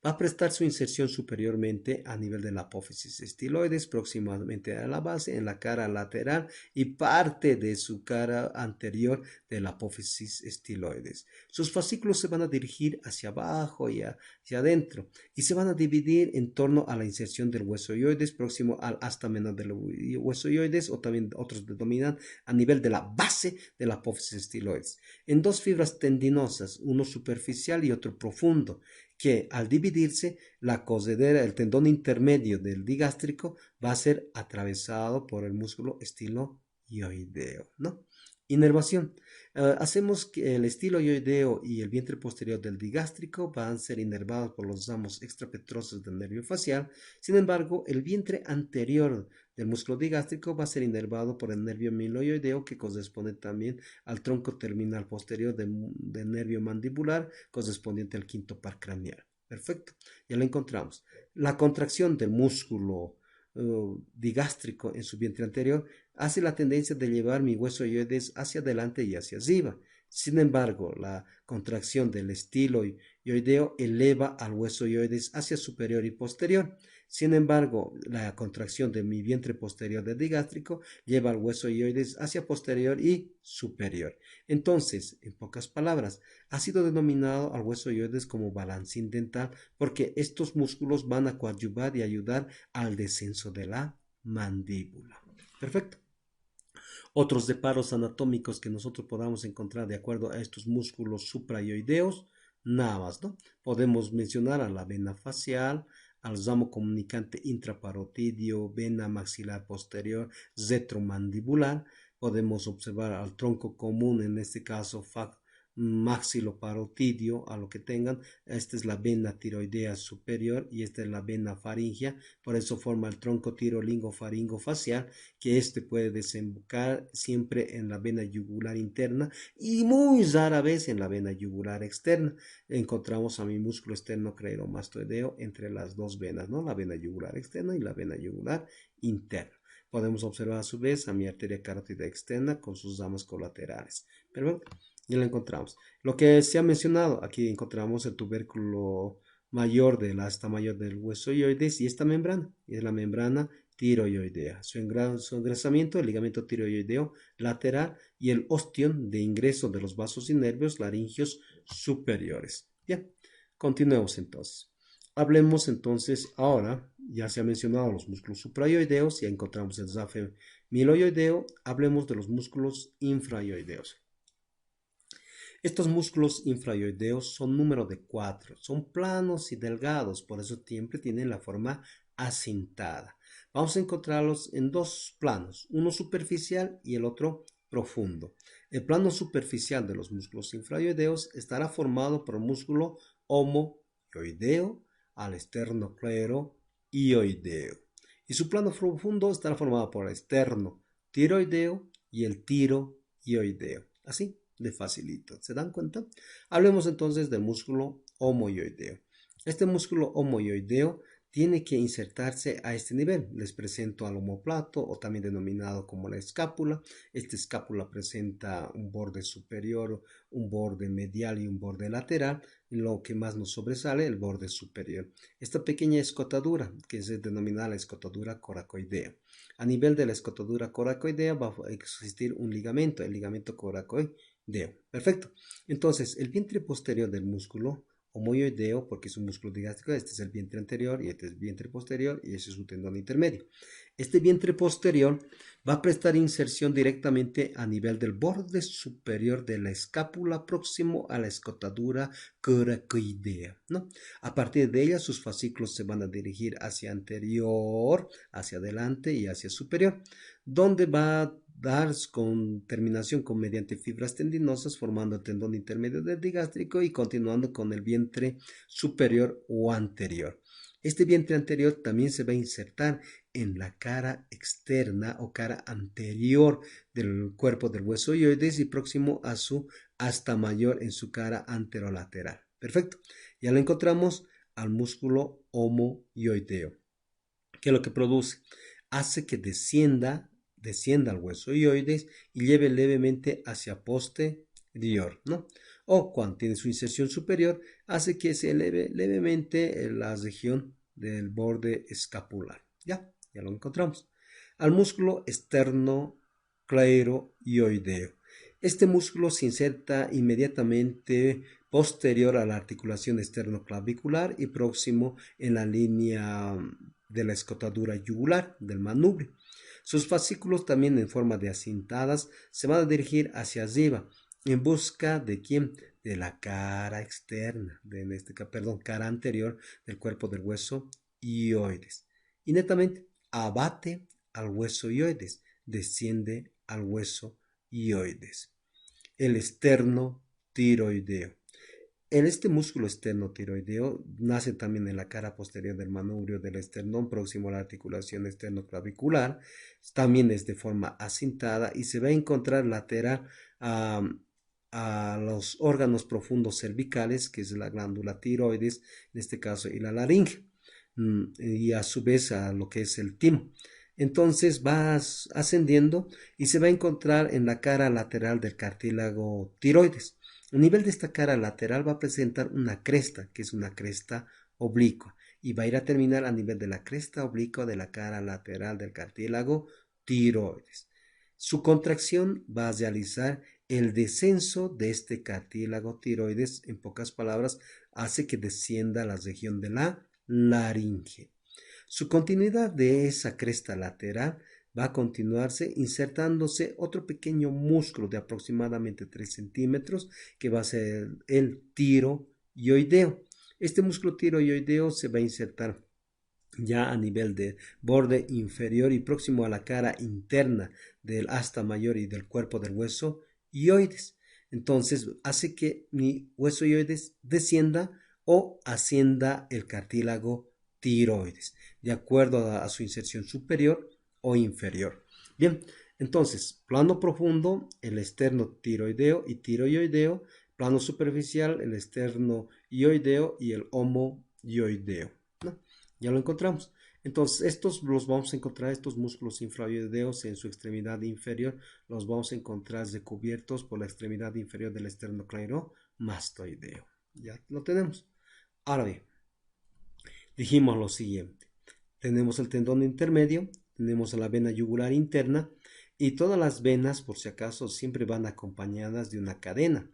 va a prestar su inserción superiormente a nivel de la apófisis estiloides, próximamente a la base, en la cara lateral y parte de su cara anterior de la apófisis estiloides. Sus fascículos se van a dirigir hacia abajo y hacia adentro y se van a dividir en torno a la inserción del hueso ioides, próximo al asta menor del hueso ioides, o también otros denominan a nivel de la base de la apófisis estiloides, en dos fibras tendinosas, uno superficial y otro profundo, que al dividirse, la cosedera, el tendón intermedio del digástrico, va a ser atravesado por el músculo estiloioideo, ¿no? Inervación. Hacemos que el estiloioideo y el vientre posterior del digástrico van a ser inervados por los ramos extrapetrosos del nervio facial. Sin embargo, el vientre anterior del músculo digástrico va a ser inervado por el nervio miloioideo, que corresponde también al tronco terminal posterior del nervio mandibular, correspondiente al quinto par craneal. Perfecto, ya lo encontramos. La contracción del músculo digástrico en su vientre anterior hace la tendencia de llevar mi hueso ioides hacia adelante y hacia arriba. Sin embargo, la contracción del estiloideo eleva al hueso ioides hacia superior y posterior. Sin embargo, la contracción de mi vientre posterior del digástrico lleva al hueso ioides hacia posterior y superior. Entonces, en pocas palabras, ha sido denominado al hueso ioides como balancín dental porque estos músculos van a coadyuvar y ayudar al descenso de la mandíbula. Perfecto. Otros deparos anatómicos que nosotros podamos encontrar de acuerdo a estos músculos suprayoideos, nada más, ¿no? Podemos mencionar a la vena facial, al ramo comunicante intraparotidio, vena maxilar posterior, retromandibular. Podemos observar al tronco común, en este caso maxiloparotidio, a lo que tengan. Esta es la vena tiroidea superior y esta es la vena faringea. Por eso forma el tronco tirolingofaringofacial, que este puede desembocar siempre en la vena yugular interna y muy rara vez en la vena yugular externa. Encontramos a mi músculo esternocleidomastoideo entre las dos venas, ¿no? La vena yugular externa y la vena yugular interna. Podemos observar a su vez a mi arteria carótida externa con sus ramas colaterales. Perfecto. Ya lo encontramos. Lo que se ha mencionado, aquí encontramos el tubérculo mayor del asta mayor del hueso ioides y esta membrana, y es la membrana tiroidea. Su engrosamiento, el ligamento tiroideo lateral y el ostión de ingreso de los vasos y nervios laringios superiores. Bien, continuemos entonces. Hablemos entonces ahora, ya se ha mencionado los músculos suprayoideos, ya encontramos el zafe miloioideo, hablemos de los músculos infrayoideos. Estos músculos infrayoideos son número de 4, son planos y delgados, por eso siempre tienen la forma acintada. Vamos a encontrarlos en dos planos, uno superficial y el otro profundo. El plano superficial de los músculos infrayoideos estará formado por el músculo homoyoideo al esternocleidomastoideo. Y su plano profundo estará formado por el esternotiroideo y el tiroideo. Así de facilito. ¿Se dan cuenta? Hablemos entonces del músculo homoyoideo. Este músculo homoyoideo tiene que insertarse a este nivel. Les presento al omoplato o también denominado como la escápula. Esta escápula presenta un borde superior, un borde medial y un borde lateral. Lo que más nos sobresale, el borde superior. Esta pequeña escotadura, que se denomina la escotadura coracoidea. A nivel de la escotadura coracoidea va a existir un ligamento, el ligamento coracoideo. Perfecto. Entonces, el vientre posterior del músculo homoyoideo, porque es un músculo digástrico, este es el vientre anterior y este es el vientre posterior y ese es su tendón intermedio. Este vientre posterior va a prestar inserción directamente a nivel del borde superior de la escápula próximo a la escotadura coracoidea, ¿no? A partir de ella sus fascículos se van a dirigir hacia anterior, hacia adelante y hacia superior, donde va a dar con terminación con mediante fibras tendinosas formando el tendón intermedio del digástrico y continuando con el vientre superior o anterior. Este vientre anterior también se va a insertar en la cara externa o cara anterior del cuerpo del hueso ioides y próximo a su asta mayor en su cara anterolateral. Perfecto. Ya lo encontramos al músculo homoyoideo. ¿Qué es lo que produce? Hace que descienda al hueso ioides y lleve levemente hacia posterior, ¿no? O cuando tiene su inserción superior, hace que se eleve levemente la región del borde escapular. Ya lo encontramos. Al músculo esternocleidomastoideo. Este músculo se inserta inmediatamente posterior a la articulación esternoclavicular y próximo en la línea de la escotadura yugular del manubrio. Sus fascículos también en forma de acintadas se van a dirigir hacia arriba en busca de ¿quién? De la cara externa, cara anterior del cuerpo del hueso ioides. Y netamente abate al hueso ioides, desciende al hueso ioides. El esternotiroideo. Este músculo esternotiroideo nace también en la cara posterior del manubrio del esternón, próximo a la articulación esternoclavicular. También es de forma acintada y se va a encontrar lateral a los órganos profundos cervicales, que es la glándula tiroides, en este caso, y la laringe, y a su vez a lo que es el timo. Entonces vas ascendiendo y se va a encontrar en la cara lateral del cartílago tiroides. A nivel de esta cara lateral va a presentar una cresta, que es una cresta oblicua, y va a ir a terminar a nivel de la cresta oblicua de la cara lateral del cartílago tiroides. Su contracción va a realizar el descenso de este cartílago tiroides, en pocas palabras, hace que descienda la región de la laringe. Su continuidad de esa cresta lateral va a continuarse insertándose otro pequeño músculo de aproximadamente 3 centímetros que va a ser el tiroideo. Este músculo tiroideo se va a insertar ya a nivel de borde inferior y próximo a la cara interna del asta mayor y del cuerpo del hueso ioides. Entonces hace que mi hueso ioides descienda o ascienda el cartílago tiroides, de acuerdo a su inserción superior o inferior. Bien, entonces, plano profundo, el externo tiroideo y tiroideo, plano superficial, el externo ioideo y el homoioideo, ¿no? Ya lo encontramos. Entonces, estos los vamos a encontrar, estos músculos infraioideos en su extremidad inferior, los vamos a encontrar recubiertos por la extremidad inferior del esternocleidomastoideo. Ya lo tenemos. Ahora bien, dijimos lo siguiente. Tenemos el tendón intermedio, tenemos la vena yugular interna y todas las venas, por si acaso, siempre van acompañadas de una cadena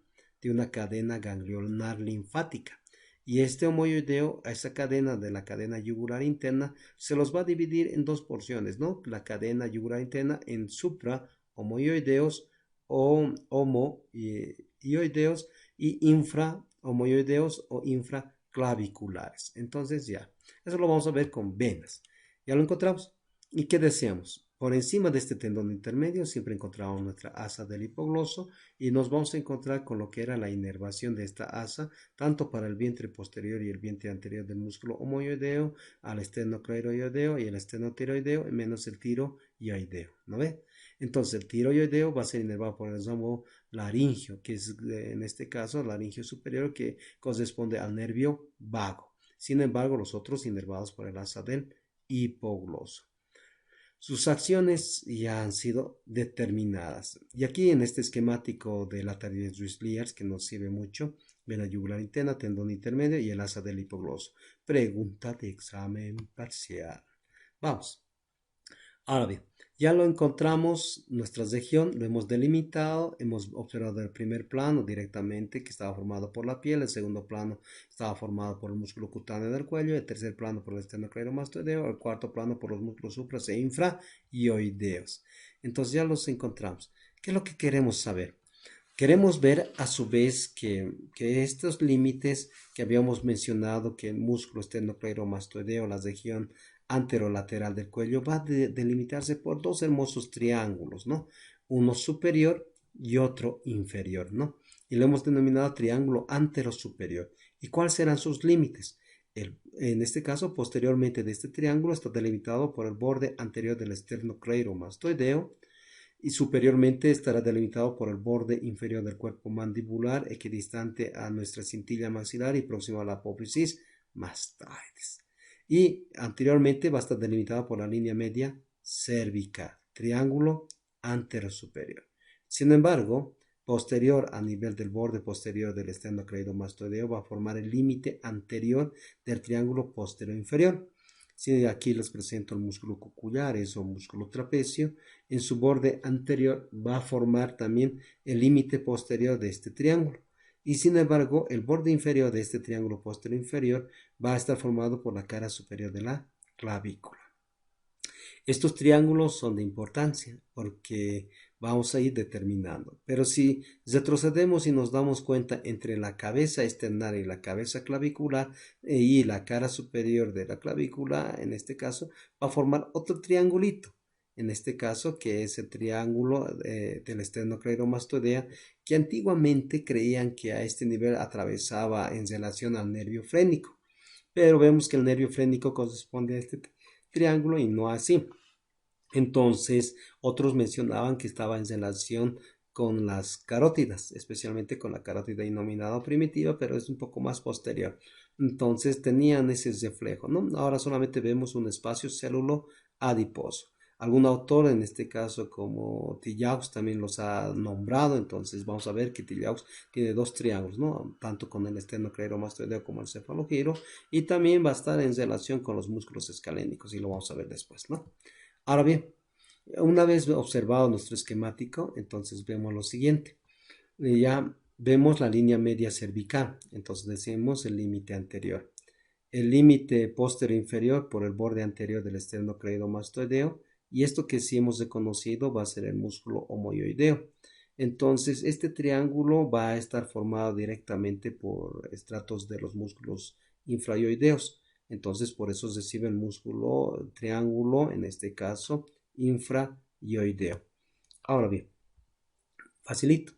ganglionar linfática. Y este homoioideo, a esa cadena de la cadena yugular interna, se los va a dividir en dos porciones, ¿no? La cadena yugular interna en supra-homoioideos o homoioideos y infra-homoioideos o infraclaviculares. Entonces ya, eso lo vamos a ver con venas. Ya lo encontramos. ¿Y qué deseamos? Por encima de este tendón intermedio siempre encontramos nuestra asa del hipogloso y nos vamos a encontrar con lo que era la inervación de esta asa, tanto para el vientre posterior y el vientre anterior del músculo homoioideo, al esternocleidoideo y el estenotiroideo, menos el tiroideo, ¿no ve? Entonces el tiroideo va a ser inervado por el ramo laringio, que es en este caso el laringio superior, que corresponde al nervio vago. Sin embargo, los otros inervados por el asa del hipogloso. Sus acciones ya han sido determinadas. Y aquí en este esquemático de la tarea de Ruiz-Liars, que nos sirve mucho, vena yugular interna, tendón intermedio y el asa del hipogloso. Pregunta de examen parcial. Vamos. Ahora bien, ya lo encontramos, nuestra región, lo hemos delimitado, hemos observado el primer plano directamente que estaba formado por la piel, el segundo plano estaba formado por el músculo cutáneo del cuello, el tercer plano por el esternocleidomastoideo, el cuarto plano por los músculos supras e infraioideos. Entonces ya los encontramos. ¿Qué es lo que queremos saber? Queremos ver a su vez que estos límites que habíamos mencionado, que el músculo esternocleidomastoideo, la región anterolateral del cuello, va a delimitarse por dos hermosos triángulos, ¿no? Uno superior y otro inferior, ¿no? Y lo hemos denominado triángulo anterosuperior. ¿Y cuáles serán sus límites? En este caso, posteriormente de este triángulo está delimitado por el borde anterior del esternocleidomastoideo, y superiormente estará delimitado por el borde inferior del cuerpo mandibular, equidistante a nuestra cintilla maxilar y próximo a la apófisis mastoides. Y anteriormente va a estar delimitado por la línea media cervical, triángulo anterosuperior. Sin embargo, posterior a nivel del borde posterior del esternocleidomastoideo va a formar el límite anterior del triángulo posterior inferior. Si aquí les presento el músculo coculares o músculo trapecio, en su borde anterior va a formar también el límite posterior de este triángulo. Y sin embargo, el borde inferior de este triángulo posterior inferior va a estar formado por la cara superior de la clavícula. Estos triángulos son de importancia porque vamos a ir determinando. Pero si retrocedemos y nos damos cuenta entre la cabeza externar y la cabeza clavicular y la cara superior de la clavícula, en este caso, va a formar otro triangulito. En este caso, que es el triángulo del esternocleidomastoidea, que antiguamente creían que a este nivel atravesaba en relación al nervio frénico. Pero vemos que el nervio frénico corresponde a este triángulo y no así. Entonces, otros mencionaban que estaba en relación con las carótidas, especialmente con la carótida innominada primitiva, pero es un poco más posterior. Entonces, tenían ese reflejo, ¿no? Ahora solamente vemos un espacio célulo adiposo. Algún autor, en este caso como Tillaux, también los ha nombrado. Entonces vamos a ver que Tillaux tiene dos triángulos, ¿no? Tanto con el esternocleidomastoideo como el cefalogiro, y también va a estar en relación con los músculos escalénicos, y lo vamos a ver después, ¿no? Ahora bien, una vez observado nuestro esquemático, entonces vemos lo siguiente. Ya vemos la línea media cervical, entonces decimos el límite anterior. El límite posterior inferior por el borde anterior del esternocleidomastoideo, y esto que sí hemos reconocido va a ser el músculo homoioideo. Entonces, este triángulo va a estar formado directamente por estratos de los músculos infraioideos. Entonces, por eso se recibe el músculo triángulo, en este caso, infraioideo. Ahora bien, facilito.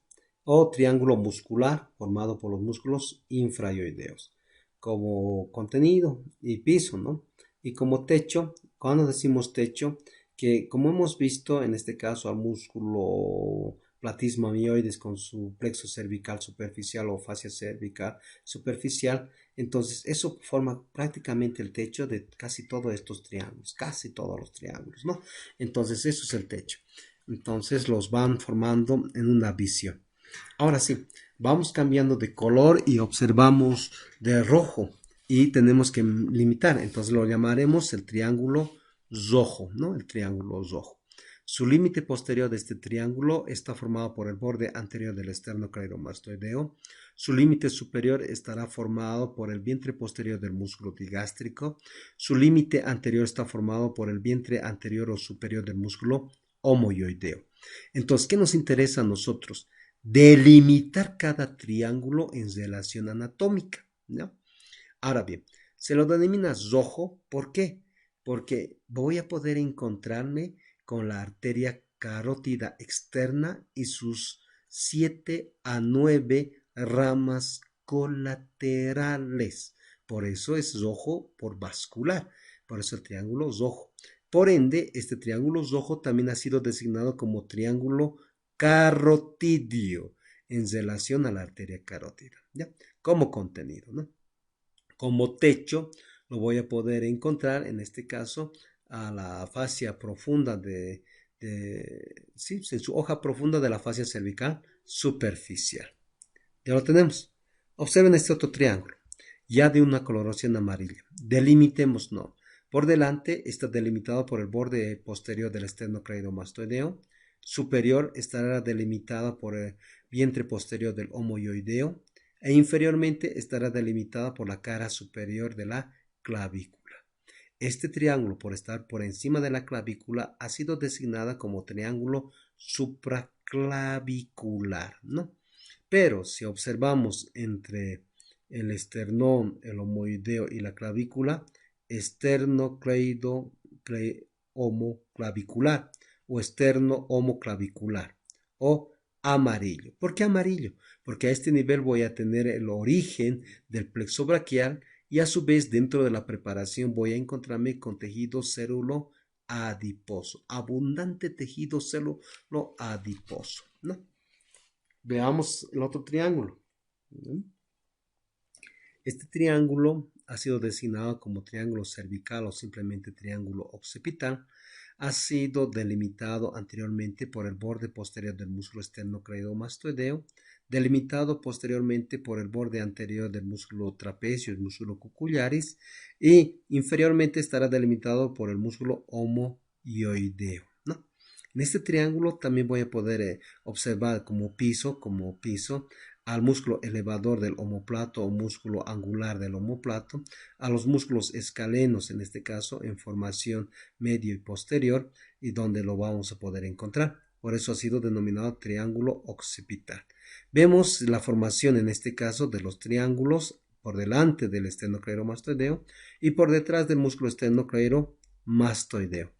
O triángulo muscular formado por los músculos infraioideos. Como contenido y piso, ¿no? Y como techo, cuando decimos techo, que como hemos visto en este caso al músculo platisma mioides con su plexo cervical superficial o fascia cervical superficial, entonces eso forma prácticamente el techo de casi todos estos triángulos, casi todos los triángulos, ¿no? Entonces eso es el techo. Entonces los van formando en una visión. Ahora sí, vamos cambiando de color y observamos de rojo, y tenemos que limitar. Entonces lo llamaremos el triángulo rojo, ¿no? El triángulo rojo. Su límite posterior de este triángulo está formado por el borde anterior del esternocleidomastoideo. Su límite superior estará formado por el vientre posterior del músculo digástrico. Su límite anterior está formado por el vientre anterior o superior del músculo homoioideo. Entonces, ¿qué nos interesa a nosotros? Delimitar cada triángulo en relación anatómica, ¿no? Ahora bien, se lo denomina rojo, ¿por qué? Porque voy a poder encontrarme con la arteria carótida externa y sus 7 a 9 ramas colaterales. Por eso es rojo por vascular, por eso el triángulo rojo. Por ende, este triángulo rojo también ha sido designado como triángulo carotidio en relación a la arteria carótida, ¿ya? Como contenido, ¿no? Como techo lo voy a poder encontrar, en este caso, a la fascia profunda sí, en su hoja profunda de la fascia cervical superficial. Ya lo tenemos. Observen este otro triángulo, ya de una coloración amarilla. Delimitemos, no. Por delante está delimitado por el borde posterior del esternocleidomastoideo. Superior estará delimitada por el vientre posterior del homoioideo, e inferiormente estará delimitada por la cara superior de la clavícula. Este triángulo, por estar por encima de la clavícula, ha sido designada como triángulo supraclavicular, ¿no? Pero si observamos entre el esternón, el homoideo y la clavícula, homoclavicular o esterno homoclavicular o amarillo. ¿Por qué amarillo? Porque a este nivel voy a tener el origen del plexo braquial, y a su vez dentro de la preparación voy a encontrarme con tejido célulo adiposo, abundante tejido célulo adiposo, ¿no? Veamos el otro triángulo. Este triángulo ha sido designado como triángulo cervical o simplemente triángulo occipital. Ha sido delimitado anteriormente por el borde posterior del músculo esternocleidomastoideo, delimitado posteriormente por el borde anterior del músculo trapecio, el músculo cucullaris, y inferiormente estará delimitado por el músculo homoioideo, ¿no? En este triángulo también voy a poder observar como piso al músculo elevador del omóplato o músculo angular del omóplato, a los músculos escalenos, en este caso en formación medio y posterior, y donde lo vamos a poder encontrar. Por eso ha sido denominado triángulo occipital. Vemos la formación en este caso de los triángulos por delante del esternocleidomastoideo y por detrás del músculo esternocleidomastoideo.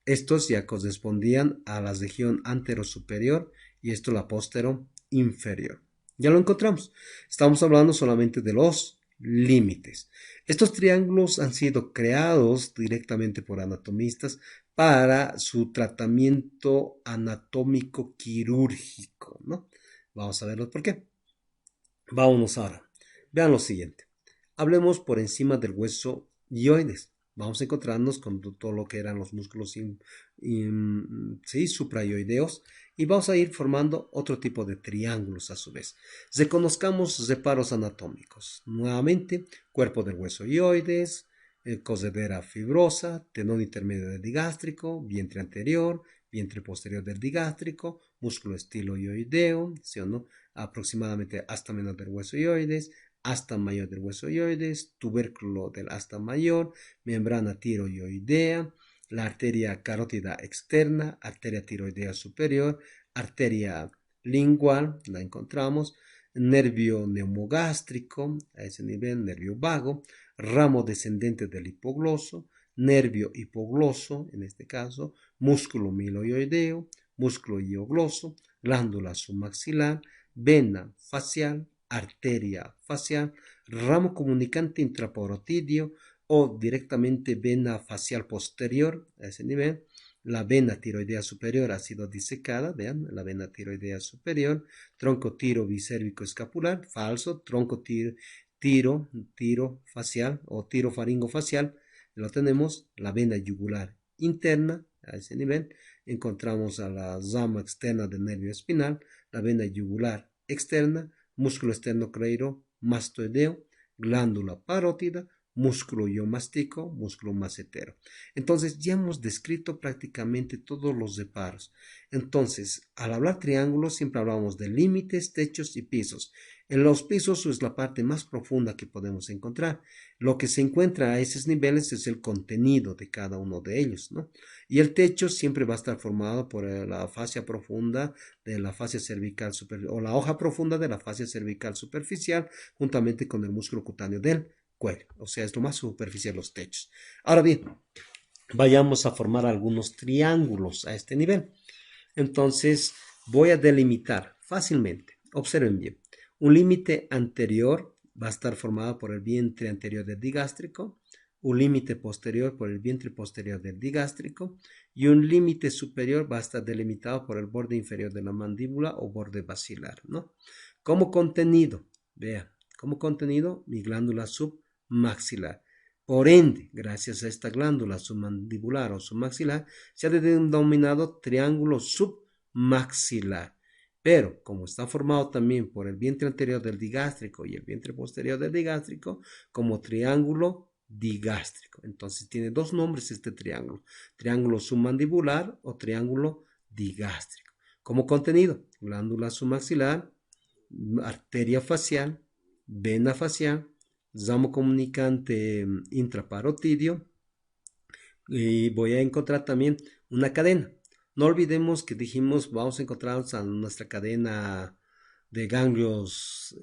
Estos ya correspondían a la región anterosuperior y esto la postero inferior. Ya lo encontramos. Estamos hablando solamente de los límites. Estos triángulos han sido creados directamente por anatomistas para su tratamiento anatómico quirúrgico, ¿no? Vamos a verlo por qué. Vámonos ahora. Vean lo siguiente. Hablemos por encima del hueso hioides. vamos a encontrarnos con todo lo que eran los músculos sí, suprayoideos y vamos a ir formando otro tipo de triángulos a su vez. Reconozcamos reparos anatómicos. Nuevamente, cuerpo del hueso ioides, cosvedera fibrosa, tenón intermedio del digástrico, vientre anterior, vientre posterior del digástrico, músculo estiloioideo, ¿sí o no? Aproximadamente asta menor del hueso ioides, asta mayor del hueso ioides, tubérculo del asta mayor, membrana tiroidea, la arteria carótida externa, arteria tiroidea superior, arteria lingual, la encontramos, nervio neumogástrico, a ese nivel, nervio vago, ramo descendente del hipogloso, nervio hipogloso, en este caso, músculo miloioideo, músculo hiogloso, glándula submaxilar, vena facial, arteria facial, ramo comunicante intraporotidio o directamente vena facial posterior, a ese nivel. La vena tiroidea superior ha sido disecada, vean, la vena tiroidea superior, tronco tiro bicérvico escapular, falso, tronco tiro facial o tiro faringofacial, lo tenemos, la vena yugular interna, a ese nivel, encontramos a la rama externa del nervio espinal, la vena yugular externa, músculo esternocleido mastoideo, glándula parótida, músculo iomástico, músculo macetero. Entonces ya hemos descrito prácticamente todos los reparos. Entonces, al hablar triángulos siempre hablamos de límites, techos y pisos. En los pisos es la parte más profunda que podemos encontrar. Lo que se encuentra a esos niveles es el contenido de cada uno de ellos, ¿no? Y el techo siempre va a estar formado por la fascia profunda de la fascia cervical superficial o la hoja profunda de la fascia cervical superficial juntamente con el músculo cutáneo del cuello. O sea, es lo más superficial los techos. Ahora bien, vayamos a formar algunos triángulos a este nivel. Entonces, voy a delimitar fácilmente. Observen bien. Un límite anterior va a estar formado por el vientre anterior del digástrico, un límite posterior por el vientre posterior del digástrico y un límite superior va a estar delimitado por el borde inferior de la mandíbula o borde basilar, ¿no? Como contenido, vean, como contenido, mi glándula submaxilar. Por ende, gracias a esta glándula submandibular o submaxilar, se ha denominado triángulo submaxilar. Pero, como está formado también por el vientre anterior del digástrico y el vientre posterior del digástrico, como triángulo digástrico. Entonces tiene dos nombres este triángulo: triángulo submandibular o triángulo digástrico. Como contenido, glándula submaxilar, arteria facial, vena facial, ramo comunicante intraparotidio, y voy a encontrar también una cadena. No olvidemos que dijimos vamos a encontrar a nuestra cadena de ganglios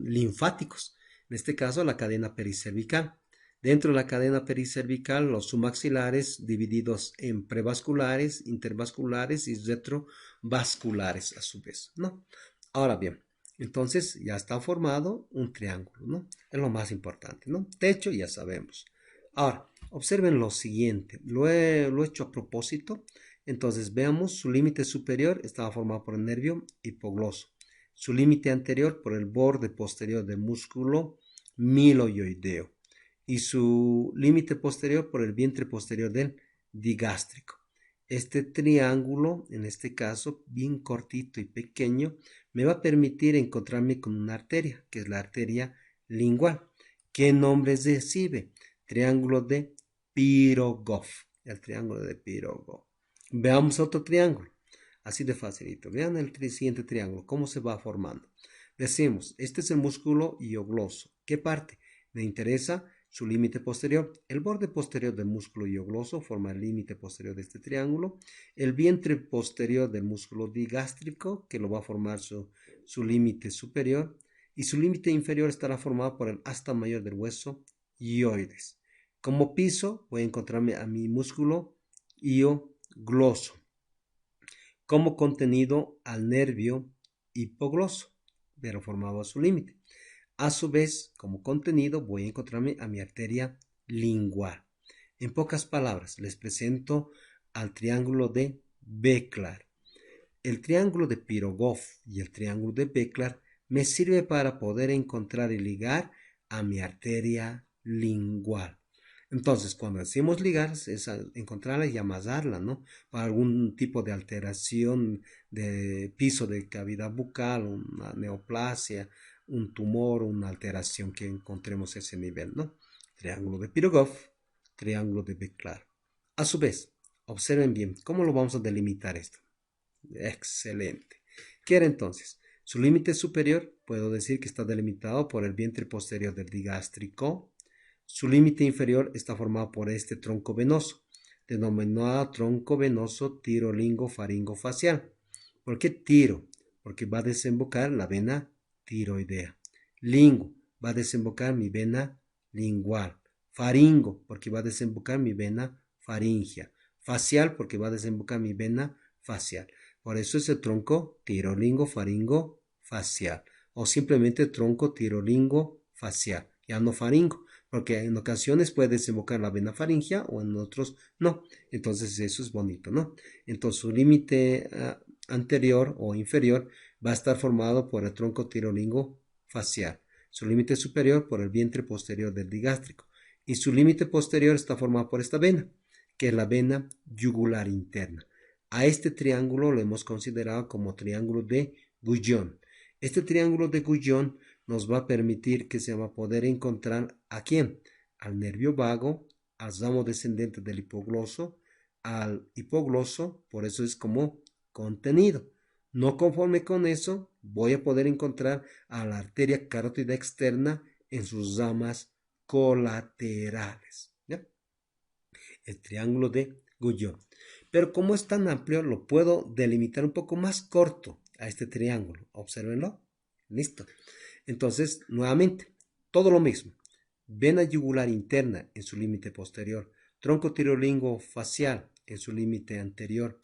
linfáticos, en este caso la cadena pericervical. Dentro de la cadena pericervical, los submaxilares divididos en prevasculares, intervasculares y retrovasculares a su vez, ¿no? Ahora bien, entonces ya está formado un triángulo, ¿no? Es lo más importante, ¿no? Techo ya sabemos. Ahora, observen lo siguiente, lo he hecho a propósito. Entonces veamos, su límite superior estaba formado por el nervio hipogloso, su límite anterior por el borde posterior del músculo miloioideo y su límite posterior por el vientre posterior del digástrico. Este triángulo, en este caso, bien cortito y pequeño, me va a permitir encontrarme con una arteria, que es la arteria lingual. ¿Qué nombre recibe? Triángulo de Pirogov, el triángulo de Pirogov. Veamos otro triángulo, así de facilito. Vean el siguiente triángulo, cómo se va formando. Decimos, este es el músculo hiogloso. ¿Qué parte? Me interesa su límite posterior. El borde posterior del músculo hiogloso forma el límite posterior de este triángulo. El vientre posterior del músculo digástrico, que lo va a formar su límite superior. Y su límite inferior estará formado por el asta mayor del hueso ioides. Como piso voy a encontrarme a mi músculo hiogloso. Como contenido al nervio hipogloso, pero formado a su límite. A su vez, como contenido voy a encontrarme a mi arteria lingual. En pocas palabras, les presento al triángulo de Beklar. El triángulo de Pirogov y el triángulo de Beklar me sirve para poder encontrar y ligar a mi arteria lingual. Entonces, cuando decimos ligar, es encontrarla y amasarla, ¿no? Para algún tipo de alteración de piso de cavidad bucal, una neoplasia, un tumor, una alteración que encontremos ese nivel, ¿no? Triángulo de Pirogov, triángulo de Beclar. A su vez, observen bien, ¿cómo lo vamos a delimitar esto? Excelente. ¿Qué era entonces? Su límite superior, puedo decir que está delimitado por el vientre posterior del digástrico. Su límite inferior está formado por este tronco venoso, denominado tronco venoso tirolingo-faringo-facial. ¿Por qué tiro? Porque va a desembocar la vena tiroidea. Lingo, va a desembocar mi vena lingual. Faringo, porque va a desembocar mi vena faringia. Facial, porque va a desembocar mi vena facial. Por eso es el tronco tirolingo-faringo-facial. O simplemente tronco tirolingo-facial. Ya no faringo, porque en ocasiones puede desembocar la vena faringia o en otros no. Entonces eso es bonito, ¿no? Entonces su límite anterior o inferior va a estar formado por el tronco tirolingo facial, su límite superior por el vientre posterior del digástrico y su límite posterior está formado por esta vena, que es la vena yugular interna. A este triángulo lo hemos considerado como triángulo de Guyon. Este triángulo de Guyon nos va a permitir que se va a poder encontrar ¿a quién? Al nervio vago, al ramo descendente del hipogloso, al hipogloso, por eso es como contenido. No conforme con eso, voy a poder encontrar a la arteria carótida externa en sus ramas colaterales. ¿Ya? El triángulo de Guyon. Pero como es tan amplio, lo puedo delimitar un poco más corto a este triángulo. Obsérvenlo. Listo. Entonces, nuevamente, todo lo mismo. Vena yugular interna en su límite posterior. Tronco tirolingo facial en su límite anterior,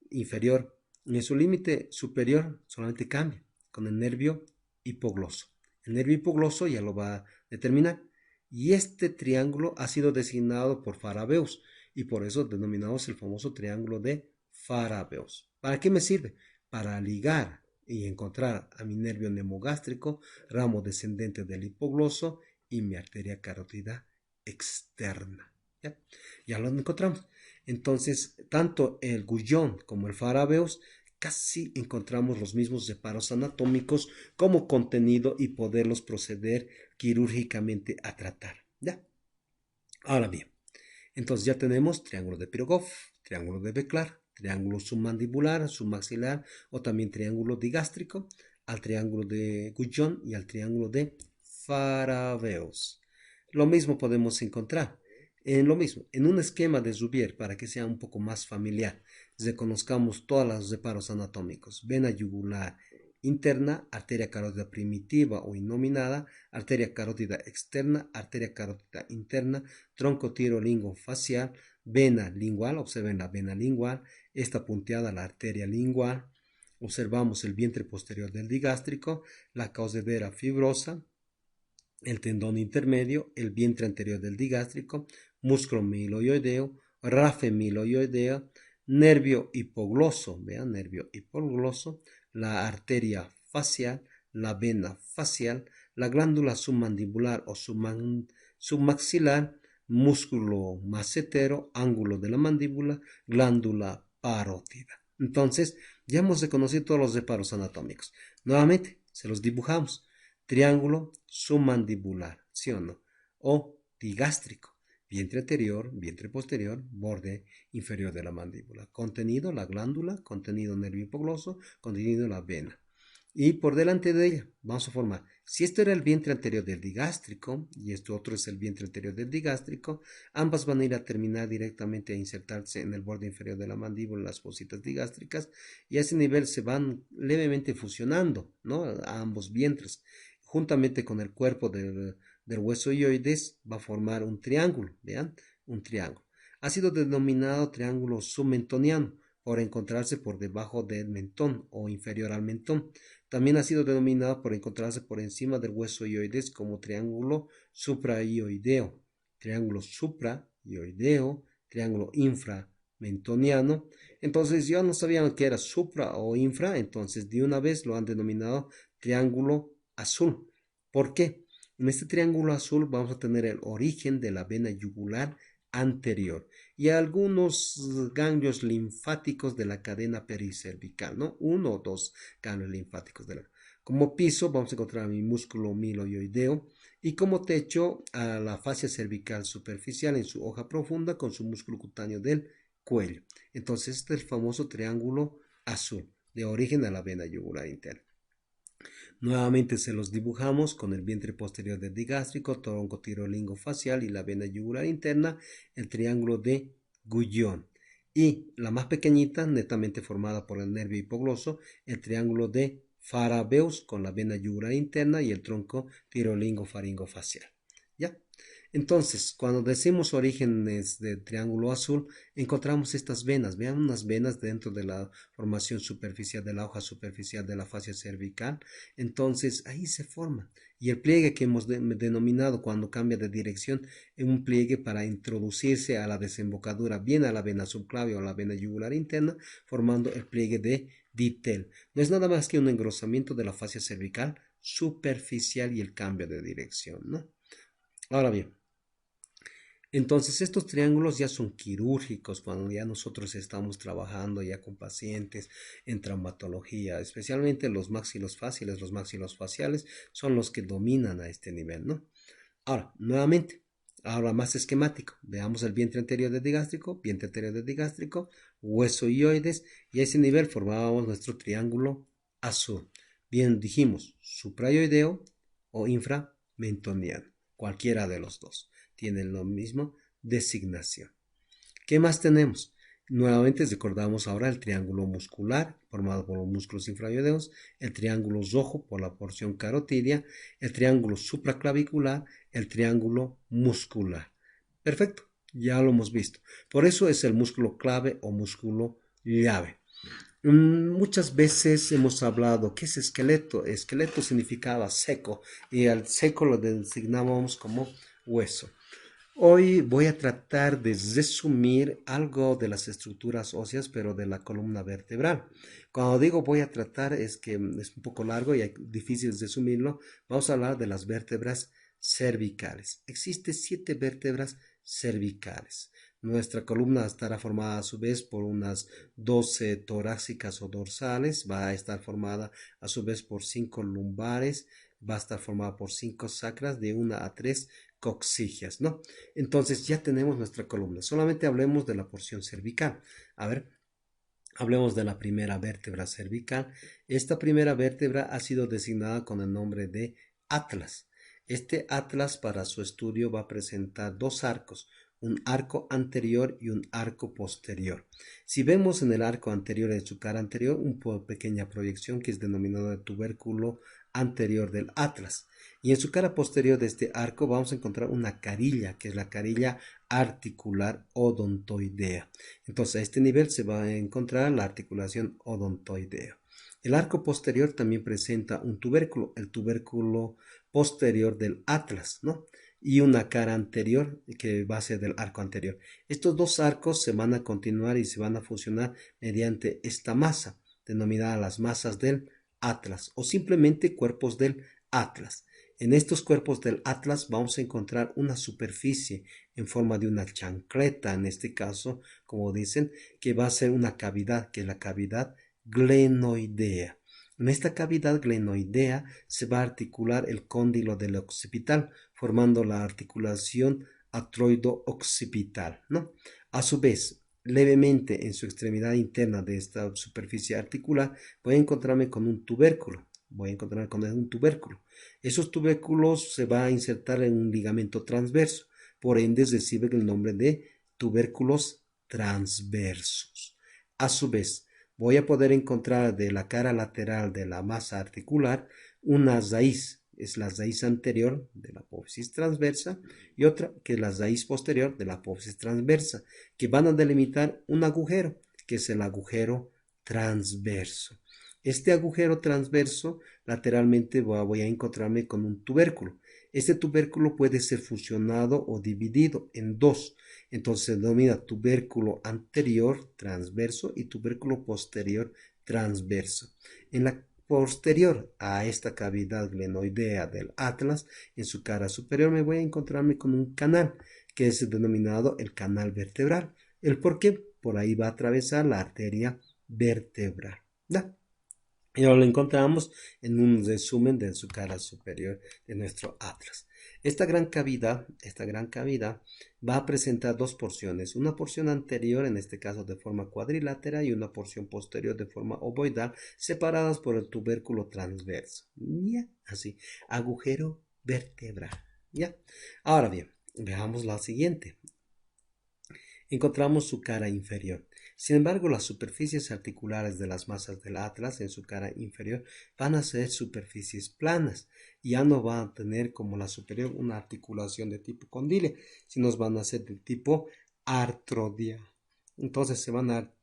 inferior. En su límite superior solamente cambia con el nervio hipogloso. El nervio hipogloso ya lo va a determinar. Y este triángulo ha sido designado por Farabeus y por eso denominamos el famoso triángulo de Farabeus. ¿Para qué me sirve? Para ligar y encontrar a mi nervio nemogástrico, ramo descendente del hipogloso y mi arteria carótida externa. ¿Ya? Ya lo encontramos. Entonces, tanto el Guyon como el Farabeus casi encontramos los mismos separos anatómicos como contenido y poderlos proceder quirúrgicamente a tratar. ¿Ya? Ahora bien, entonces ya tenemos triángulo de Pirogov, triángulo de Beclar, triángulo submandibular, submaxilar o también triángulo digástrico, al triángulo de Guyon y al triángulo de Farabeus. Lo mismo podemos encontrar en un esquema de Zubier para que sea un poco más familiar. Reconozcamos todos los reparos anatómicos: vena yugular interna, arteria carótida primitiva o innominada, arteria carótida externa, arteria carótida interna, tronco tirolingo facial, vena lingual, observen la vena lingual, esta punteada la arteria lingual, observamos el vientre posterior del digástrico, la caucedera fibrosa, el tendón intermedio, el vientre anterior del digástrico, músculo miloioideo, rafe miloioideo, nervio hipogloso, vean, nervio hipogloso, la arteria facial, la vena facial, la glándula submandibular o submaxilar, músculo macetero, ángulo de la mandíbula, glándula parótida. Entonces, ya hemos reconocido todos los reparos anatómicos. Nuevamente, se los dibujamos. Triángulo submandibular, ¿sí o no? O digástrico, vientre anterior, vientre posterior, borde inferior de la mandíbula. Contenido la glándula, contenido nervio hipogloso, contenido la vena. Y por delante de ella vamos a formar, si esto era el vientre anterior del digástrico y esto otro es el vientre anterior del digástrico, ambas van a ir a terminar directamente a insertarse en el borde inferior de la mandíbula, las fositas digástricas, y a ese nivel se van levemente fusionando, ¿no? A ambos vientres. Juntamente con el cuerpo del hueso hioides va a formar un triángulo, vean, un triángulo. Ha sido denominado triángulo submentoniano por encontrarse por debajo del mentón o inferior al mentón. También ha sido denominado por encontrarse por encima del hueso hioides como triángulo supraioideo, triángulo supraioideo, triángulo inframentoniano. Entonces yo no sabía que era supra o infra, entonces de una vez lo han denominado triángulo azul. ¿Por qué? En este triángulo azul vamos a tener el origen de la vena yugular anterior y algunos ganglios linfáticos de la cadena pericervical, ¿no? Uno o dos ganglios linfáticos de la. Como piso vamos a encontrar mi músculo miloioideo y como techo a la fascia cervical superficial en su hoja profunda con su músculo cutáneo del cuello. Entonces este es el famoso triángulo azul, de origen a la vena yugular interna. Nuevamente se los dibujamos con el vientre posterior del digástrico, tronco tirolingofacial y la vena yugular interna, el triángulo de Guyon. Y la más pequeñita, netamente formada por el nervio hipogloso, el triángulo de Farabeus con la vena yugular interna y el tronco tirolingofaringofacial. ¿Ya? Entonces, cuando decimos orígenes del triángulo azul, encontramos estas venas. Vean unas venas dentro de la formación superficial de la hoja superficial de la fascia cervical. Entonces, ahí se forman. Y el pliegue que hemos denominado cuando cambia de dirección es un pliegue para introducirse a la desembocadura, bien a la vena subclavia o a la vena yugular interna, formando el pliegue de Ditel. No es nada más que un engrosamiento de la fascia cervical superficial y el cambio de dirección, ¿no? Ahora bien, entonces estos triángulos ya son quirúrgicos cuando ya nosotros estamos trabajando ya con pacientes en traumatología, especialmente los maxilos faciales son los que dominan a este nivel, ¿no? Ahora, nuevamente, ahora más esquemático, veamos el vientre anterior del digástrico, hueso ioides y a ese nivel formábamos nuestro triángulo azul. Bien, dijimos suprayoideo o inframentoniano, cualquiera de los dos tienen la misma designación. ¿Qué más tenemos? Nuevamente recordamos ahora el triángulo muscular formado por los músculos infrayoideos, el triángulo rojo por la porción carotidia, el triángulo supraclavicular, el triángulo muscular. Perfecto, ya lo hemos visto. Por eso es el músculo clave o músculo llave. Muchas veces hemos hablado, ¿qué es esqueleto? Esqueleto significaba seco y al seco lo designábamos como hueso. Hoy voy a tratar de resumir algo de las estructuras óseas, pero de la columna vertebral. Cuando digo voy a tratar es que es un poco largo y es difícil resumirlo. Vamos a hablar de las vértebras cervicales. Existen 7 vértebras cervicales. Nuestra columna estará formada a su vez por unas 12 torácicas o dorsales. Va a estar formada a su vez por 5 lumbares. Va a estar formada por 5 sacras de 1 a 3 coxigias, ¿no? Entonces ya tenemos nuestra columna. Solamente hablemos de la porción cervical. A ver, hablemos de la primera vértebra cervical. Esta primera vértebra ha sido designada con el nombre de atlas. Este atlas para su estudio va a presentar dos arcos, un arco anterior y un arco posterior. Si vemos en el arco anterior, en su cara anterior, una pequeña proyección que es denominada de tubérculo anterior del atlas. Y en su cara posterior de este arco vamos a encontrar una carilla, que es la carilla articular odontoidea. Entonces a este nivel se va a encontrar la articulación odontoidea. El arco posterior también presenta un tubérculo, el tubérculo posterior del atlas, ¿no? Y una cara anterior que va a ser del arco anterior. Estos dos arcos se van a continuar y se van a fusionar mediante esta masa, denominada las masas del atlas o simplemente cuerpos del atlas. En estos cuerpos del atlas vamos a encontrar una superficie en forma de una chancleta, en este caso, como dicen, que va a ser una cavidad, que es la cavidad glenoidea. En esta cavidad glenoidea se va a articular el cóndilo del occipital, formando la articulación atroido-occipital, ¿no? A su vez, levemente en su extremidad interna de esta superficie articular, voy a encontrarme con un tubérculo. Esos tubérculos se va a insertar en un ligamento transverso, por ende reciben el nombre de tubérculos transversos. A su vez, voy a poder encontrar de la cara lateral de la masa articular una raíz, es la raíz anterior de la apófisis transversa y otra que es la raíz posterior de la apófisis transversa, que van a delimitar un agujero, que es el agujero transverso. Este agujero transverso lateralmente voy a encontrarme con un tubérculo. Este tubérculo puede ser fusionado o dividido en dos. Entonces se denomina tubérculo anterior transverso y tubérculo posterior transverso. En la posterior a esta cavidad glenoidea del atlas, en su cara superior me voy a encontrarme con un canal que es denominado el canal vertebral. ¿El por qué? Por ahí va a atravesar la arteria vertebral. ¿Da? Y ahora lo encontramos en un resumen de su cara superior de nuestro atlas. Esta gran cavidad va a presentar dos porciones, una porción anterior, en este caso de forma cuadrilátera, y una porción posterior de forma ovoidal, separadas por el tubérculo transverso. ¿Ya? Así, agujero vertebral. ¿Ya? Ahora bien, veamos la siguiente. Encontramos su cara inferior. Sin embargo, las superficies articulares de las masas del atlas en su cara inferior van a ser superficies planas y ya no van a tener como la superior una articulación de tipo condyle, sino van a ser de tipo artrodia. Entonces se van a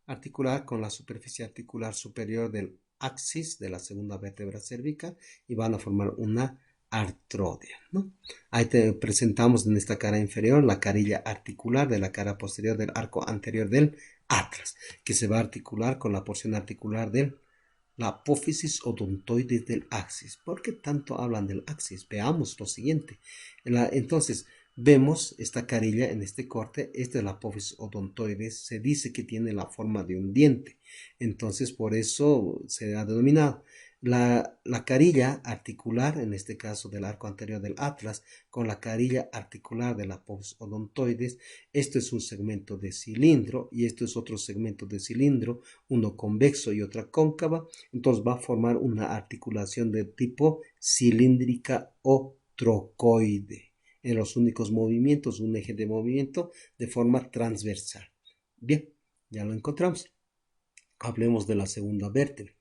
articular con la superficie articular superior del axis de la segunda vértebra cervical y van a formar una artrodia, ¿no? Ahí te presentamos en esta cara inferior la carilla articular de la cara posterior del arco anterior del atlas, que se va a articular con la porción articular de la apófisis odontoides del axis. ¿Por qué tanto hablan del axis? Veamos lo siguiente. Entonces, vemos esta carilla en este corte. Esta es la apófisis odontoides. Se dice que tiene la forma de un diente. Entonces, por eso se ha denominado. La carilla articular, en este caso del arco anterior del atlas, con la carilla articular de la apófisis odontoides, esto es un segmento de cilindro y esto es otro segmento de cilindro, uno convexo y otra cóncava, entonces va a formar una articulación de tipo cilíndrica o trocoide. En los únicos movimientos, un eje de movimiento de forma transversal. Bien, ya lo encontramos. Hablemos de la segunda vértebra.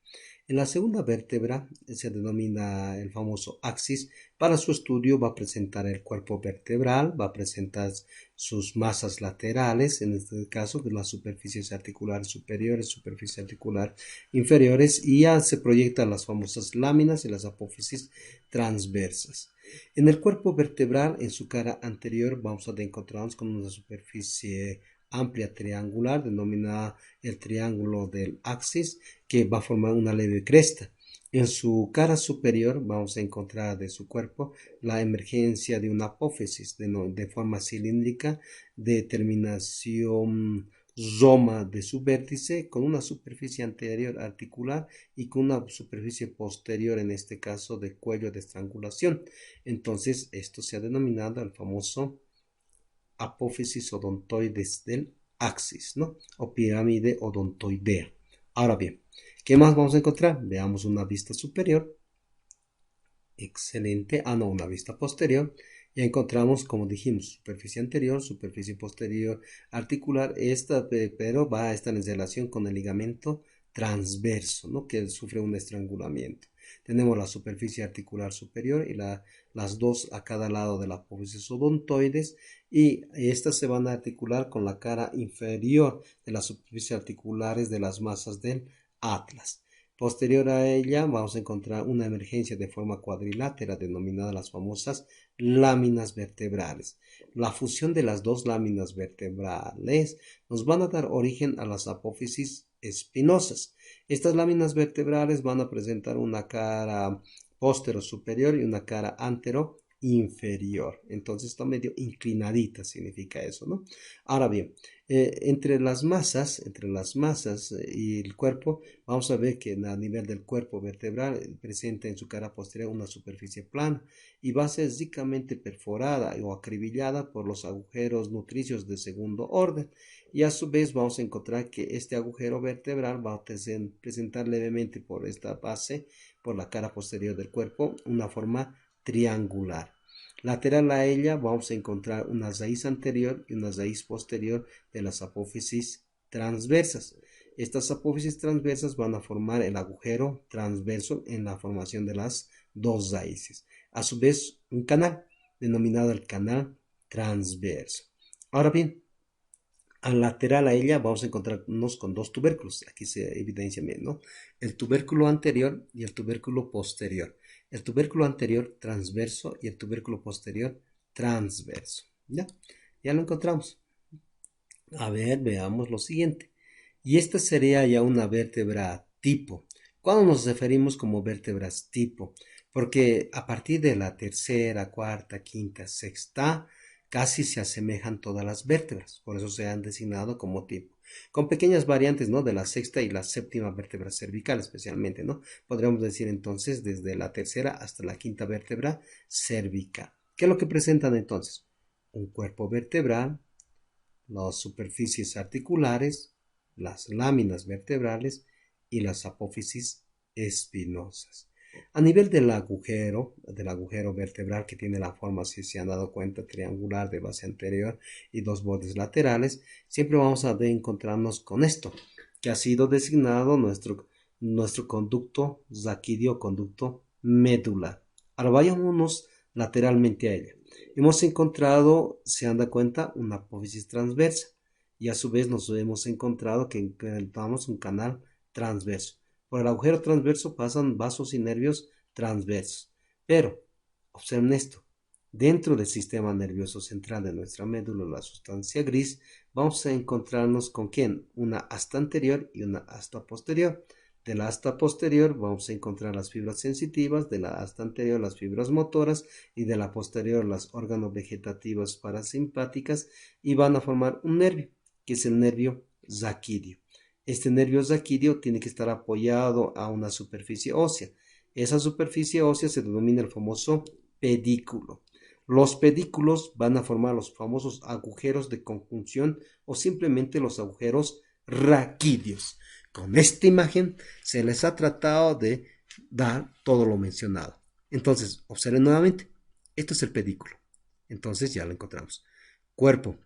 En la segunda vértebra se denomina el famoso axis. Para su estudio va a presentar el cuerpo vertebral, va a presentar sus masas laterales, en este caso de las superficies articulares superiores, superficies articulares inferiores, y ya se proyectan las famosas láminas y las apófisis transversas. En el cuerpo vertebral, en su cara anterior, vamos a encontrarnos con una superficie amplia triangular denominada el triángulo del axis, que va a formar una leve cresta. En su cara superior vamos a encontrar de su cuerpo la emergencia de una apófisis de forma cilíndrica de terminación zoma de su vértice, con una superficie anterior articular y con una superficie posterior, en este caso de cuello de estrangulación. Entonces esto se ha denominado el famoso apófisis odontoides del axis, ¿no? O pirámide odontoidea. Ahora bien, ¿qué más vamos a encontrar? Veamos una vista superior. Excelente. No, una vista posterior. Ya encontramos, como dijimos, superficie anterior, superficie posterior articular. Esta, pero va a estar en relación con el ligamento transverso, ¿no? Que sufre un estrangulamiento. Tenemos la superficie articular superior y las dos a cada lado de la apófisis odontoides, y estas se van a articular con la cara inferior de las superficies articulares de las masas del atlas. Posterior a ella vamos a encontrar una emergencia de forma cuadrilátera denominada las famosas láminas vertebrales. La fusión de las dos láminas vertebrales nos van a dar origen a las apófisis espinosas. Estas láminas vertebrales van a presentar una cara póstero superior y una cara antero inferior. Entonces está medio inclinadita, significa eso, ¿no? Ahora bien, entre las masas y el cuerpo, vamos a ver que a nivel del cuerpo vertebral presenta en su cara posterior una superficie plana y va a ser ricamente perforada o acribillada por los agujeros nutricios de segundo orden, y a su vez vamos a encontrar que este agujero vertebral va a presentar levemente por esta base, por la cara posterior del cuerpo, una forma triangular. Lateral a ella vamos a encontrar una raíz anterior y una raíz posterior de las apófisis transversas. Estas apófisis transversas van a formar el agujero transverso en la formación de las dos raíces. A su vez, un canal denominado el canal transverso. Ahora bien, al lateral a ella vamos a encontrarnos con dos tubérculos. Aquí se evidencia bien, ¿no? El tubérculo anterior y el tubérculo posterior. El tubérculo anterior transverso y el tubérculo posterior transverso. ¿Ya? Ya lo encontramos. A ver, veamos lo siguiente. Y esta sería ya una vértebra tipo, ¿Cuándo nos referimos como vértebras tipo? Porque a partir de la tercera, cuarta, quinta, sexta, casi se asemejan todas las vértebras, por eso se han designado como tipo. Con pequeñas variantes, ¿no? De la sexta y la séptima vértebra cervical, especialmente, ¿no? Podríamos decir entonces desde la tercera hasta la quinta vértebra cervical. ¿Qué es lo que presentan entonces? Un cuerpo vertebral, las superficies articulares, las láminas vertebrales y las apófisis espinosas. A nivel del agujero vertebral que tiene la forma, si se han dado cuenta, triangular de base anterior y dos bordes laterales, siempre vamos a encontrarnos con esto, que ha sido designado nuestro conducto raquídeo, conducto medular. Ahora vayámonos lateralmente a ella. Hemos encontrado, se han dado cuenta, una apófisis transversa y a su vez nos hemos encontrado que encontramos un canal transverso. Por el agujero transverso pasan vasos y nervios transversos. Pero, observen esto, dentro del sistema nervioso central de nuestra médula, la sustancia gris, vamos a encontrarnos con ¿quién? Una asta anterior y una asta posterior. De la asta posterior vamos a encontrar las fibras sensitivas, de la asta anterior las fibras motoras y de la posterior las órganos vegetativas parasimpáticas y van a formar un nervio, que es el nervio raquídeo. Este nervio raquídeo tiene que estar apoyado a una superficie ósea. Esa superficie ósea se denomina el famoso pedículo. Los pedículos van a formar los famosos agujeros de conjunción o simplemente los agujeros raquídeos. Con esta imagen se les ha tratado de dar todo lo mencionado. Entonces, observen nuevamente. Esto es el pedículo. Entonces ya lo encontramos. Cuerpo.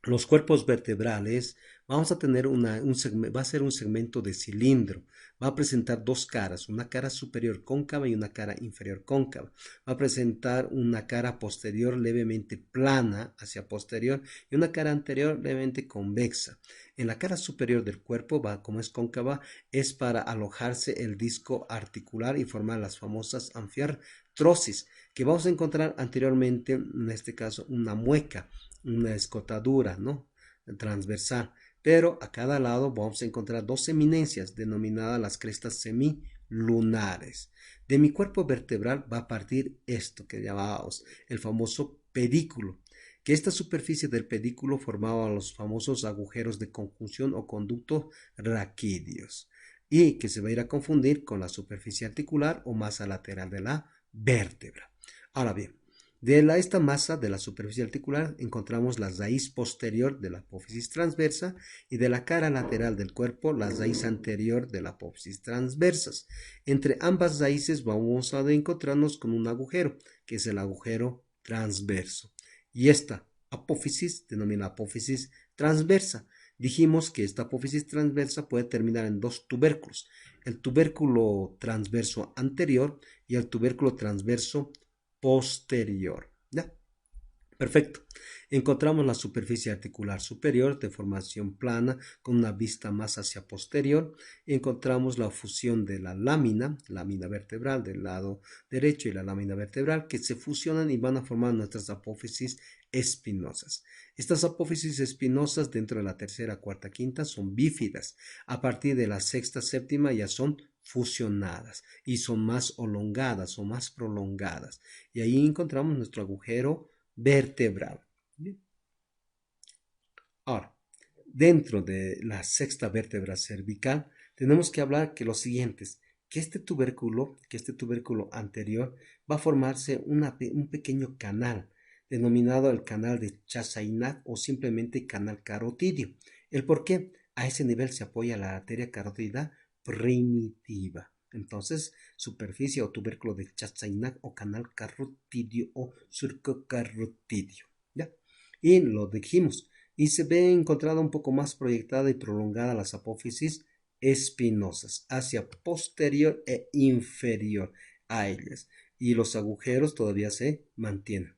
Los cuerpos vertebrales vamos a tener va a ser un segmento de cilindro. Va a presentar dos caras, una cara superior cóncava y una cara inferior cóncava. Va a presentar una cara posterior levemente plana hacia posterior y una cara anterior levemente convexa. En la cara superior del cuerpo, como es cóncava, es para alojarse el disco articular y formar las famosas anfiartrosis, que vamos a encontrar anteriormente, en este caso, una mueca, una escotadura, ¿no? Transversal. Pero a cada lado vamos a encontrar dos eminencias denominadas las crestas semilunares. De mi cuerpo vertebral va a partir esto que llamábamos el famoso pedículo, que esta superficie del pedículo formaba los famosos agujeros de conjunción o conductos raquídeos y que se va a ir a confundir con la superficie articular o masa lateral de la vértebra. Ahora bien, esta masa de la superficie articular encontramos la raíz posterior de la apófisis transversa y de la cara lateral del cuerpo la raíz anterior de la apófisis transversas. Entre ambas raíces vamos a encontrarnos con un agujero, que es el agujero transverso. Y esta apófisis denomina apófisis transversa. Dijimos que esta apófisis transversa puede terminar en dos tubérculos, el tubérculo transverso anterior y el tubérculo transverso posterior. ¿Ya? Perfecto. Encontramos la superficie articular superior de formación plana con una vista más hacia posterior. Encontramos la fusión de la lámina vertebral del lado derecho y la lámina vertebral que se fusionan y van a formar nuestras apófisis espinosas. Estas apófisis espinosas dentro de la tercera, cuarta, quinta son bífidas. A partir de la sexta, séptima ya son fusionadas y son más elongadas o más prolongadas. Y ahí encontramos nuestro agujero vertebral. Bien. Ahora, dentro de la sexta vértebra cervical, tenemos que hablar que los siguientes, que este tubérculo anterior va a formarse un pequeño canal, denominado el canal de Chassaignac o simplemente canal carotidio. ¿El por qué? A ese nivel se apoya la arteria carótida primitiva. Entonces, superficie o tubérculo de Chassaignac o canal carotidio o surco carotidio. ¿Ya? Y lo dijimos. Y se ve encontrada un poco más proyectada y prolongada las apófisis espinosas hacia posterior e inferior a ellas. Y los agujeros todavía se mantienen.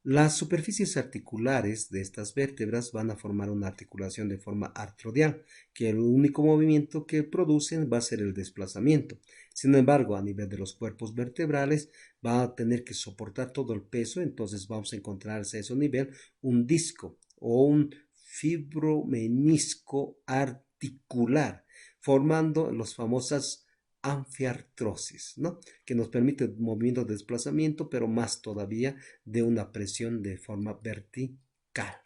Las superficies articulares de estas vértebras van a formar una articulación de forma artrodial, que el único movimiento que producen va a ser el desplazamiento. Sin embargo, a nivel de los cuerpos vertebrales va a tener que soportar todo el peso, entonces vamos a encontrarse a ese nivel un disco o un fibromenisco articular, formando las famosas anfiartrosis, ¿no? Que nos permite movimiento de desplazamiento, pero más todavía de una presión de forma vertical.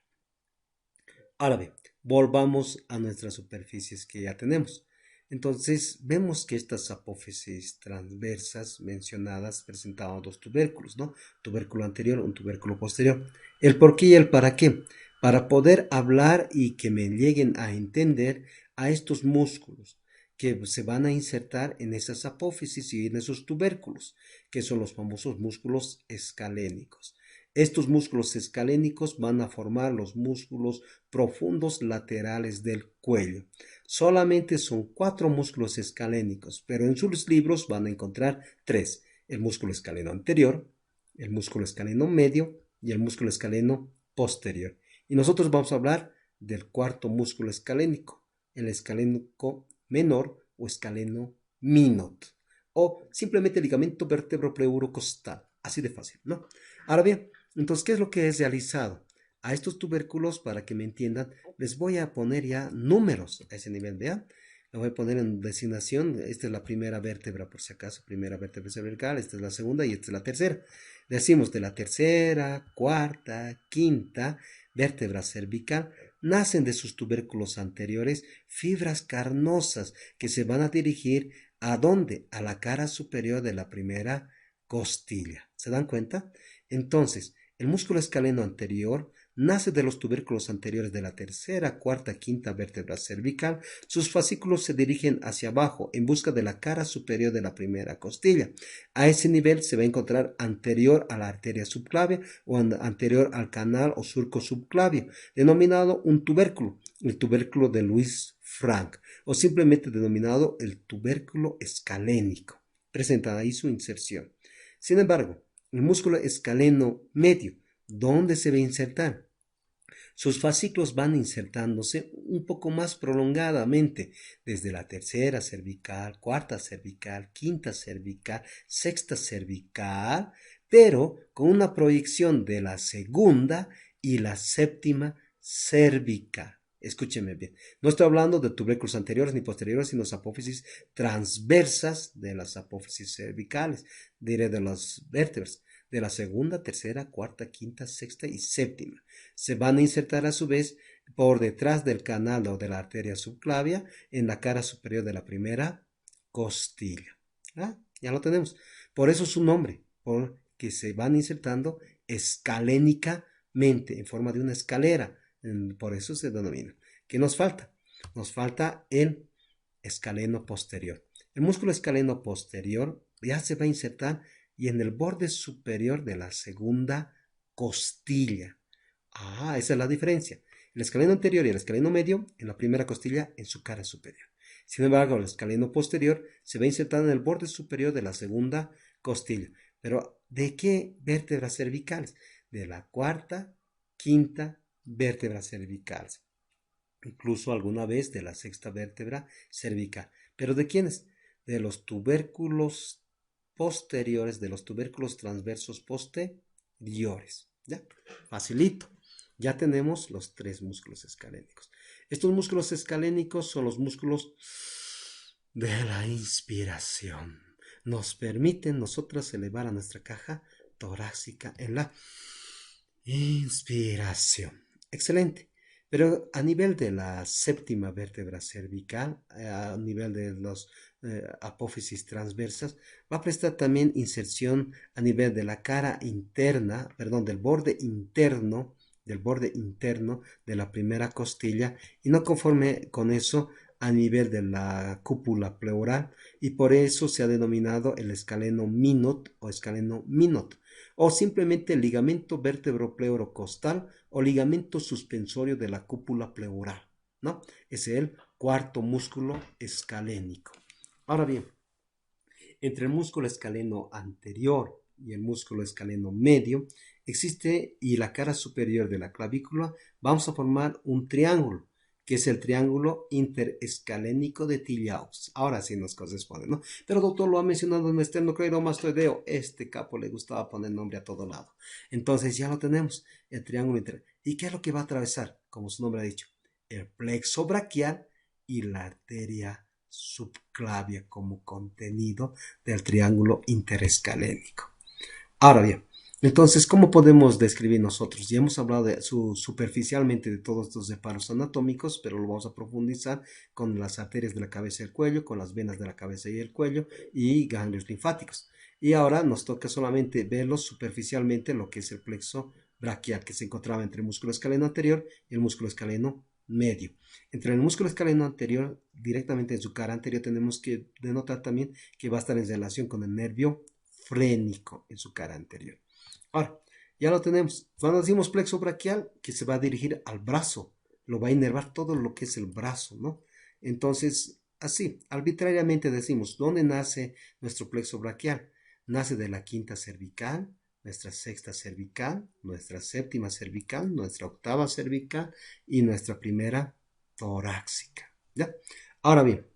Ahora bien, volvamos a nuestras superficies que ya tenemos. Entonces, vemos que estas apófisis transversas mencionadas presentaban dos tubérculos, ¿no? Tubérculo anterior, un tubérculo posterior. El por qué y el para qué. Para poder hablar y que me lleguen a entender a estos músculos que se van a insertar en esas apófisis y en esos tubérculos, que son los famosos músculos escalénicos. Estos músculos escalénicos van a formar los músculos profundos laterales del cuello. Solamente son 4 músculos escalénicos, pero en sus libros van a encontrar 3. El músculo escaleno anterior, el músculo escaleno medio y el músculo escaleno posterior. Y nosotros vamos a hablar del cuarto músculo escalénico, el escalénico menor o escaleno minot, o simplemente ligamento vértebro-pleurocostal. Así de fácil, ¿no? Ahora bien, entonces, ¿qué es lo que es realizado? A estos tubérculos, para que me entiendan, les voy a poner ya números a ese nivel, ¿vean? Lo voy a poner en designación. Esta es la primera vértebra, por si acaso, primera vértebra cervical, esta es la segunda y esta es la tercera. Decimos de la tercera, cuarta, quinta vértebra cervical, nacen de sus tubérculos anteriores fibras carnosas que se van a dirigir ¿a dónde? A la cara superior de la primera costilla. ¿Se dan cuenta? Entonces, el músculo escaleno anterior nace de los tubérculos anteriores de la tercera, cuarta, quinta vértebra cervical. Sus fascículos se dirigen hacia abajo en busca de la cara superior de la primera costilla. A ese nivel se va a encontrar anterior a la arteria subclavia o anterior al canal o surco subclavio, denominado un tubérculo, el tubérculo de Louis Frank, o simplemente denominado el tubérculo escalénico. Presenta ahí su inserción. Sin embargo, el músculo escaleno medio, ¿dónde se va a insertar? Sus fascículos van insertándose un poco más prolongadamente desde la tercera cervical, cuarta cervical, quinta cervical, sexta cervical, pero con una proyección de la segunda y la séptima cervical. Escúcheme bien, no estoy hablando de tubérculos anteriores ni posteriores, sino de apófisis transversas de las apófisis cervicales, diré de las vértebras, de la segunda, tercera, cuarta, quinta, sexta y séptima. Se van a insertar a su vez por detrás del canal o de la arteria subclavia en la cara superior de la primera costilla. ¿Ah? Ya lo tenemos. Por eso su nombre, porque se van insertando escalénicamente en forma de una escalera. Por eso se denomina. ¿Qué nos falta? Nos falta el escaleno posterior. El músculo escaleno posterior ya se va a insertar y en el borde superior de la segunda costilla. Ah, esa es la diferencia. El escaleno anterior y el escaleno medio en la primera costilla en su cara superior. Sin embargo, el escaleno posterior se va a insertar en el borde superior de la segunda costilla. Pero, ¿de qué vértebras cervicales? De la cuarta, quinta vértebras cervicales. Incluso alguna vez de la sexta vértebra cervical. ¿Pero de quiénes? De los tubérculos posteriores, de los tubérculos transversos posteriores. ¿Ya? Facilito. Ya tenemos los 3 músculos escalénicos. Estos músculos escalénicos son los músculos de la inspiración. Nos permiten nosotros elevar a nuestra caja torácica en la inspiración. Excelente. Pero a nivel de la séptima vértebra cervical, a nivel de los apófisis transversas, va a prestar también inserción a nivel de la cara interna, perdón, del borde interno de la primera costilla, y no conforme con eso a nivel de la cúpula pleural, y por eso se ha denominado el escaleno minot o escaleno minot, o simplemente el ligamento vértebro-pleurocostal o ligamento suspensorio de la cúpula pleural, ¿no? Es el cuarto músculo escalénico. Ahora bien, entre el músculo escaleno anterior y el músculo escaleno medio existe, y la cara superior de la clavícula, vamos a formar un triángulo, que es el triángulo interescalénico de Tillaux. Ahora sí nos corresponde, ¿no? Pero doctor, lo ha mencionado en esternocleidomastoideo. Este capo le gustaba poner nombre a todo lado. Entonces ya lo tenemos, el triángulo inter. ¿Y qué es lo que va a atravesar? Como su nombre ha dicho, el plexo braquial y la arteria subclavia como contenido del triángulo interescalénico. Ahora bien, entonces, ¿cómo podemos describir nosotros? Ya hemos hablado superficialmente de todos estos separos anatómicos, pero lo vamos a profundizar con las arterias de la cabeza y el cuello, con las venas de la cabeza y el cuello y ganglios linfáticos. Y ahora nos toca solamente verlos superficialmente lo que es el plexo braquial, que se encontraba entre el músculo escaleno anterior y el músculo escaleno medio. Entre el músculo escaleno anterior, directamente en su cara anterior, tenemos que denotar también que va a estar en relación con el nervio frénico en su cara anterior. Ahora, ya lo tenemos. Cuando decimos plexo braquial, que se va a dirigir al brazo, lo va a inervar todo lo que es el brazo, ¿no? Entonces, así, arbitrariamente decimos, ¿dónde nace nuestro plexo braquial? Nace de la quinta cervical, nuestra sexta cervical, nuestra séptima cervical, nuestra octava cervical y nuestra primera torácica, ¿ya? Ahora bien,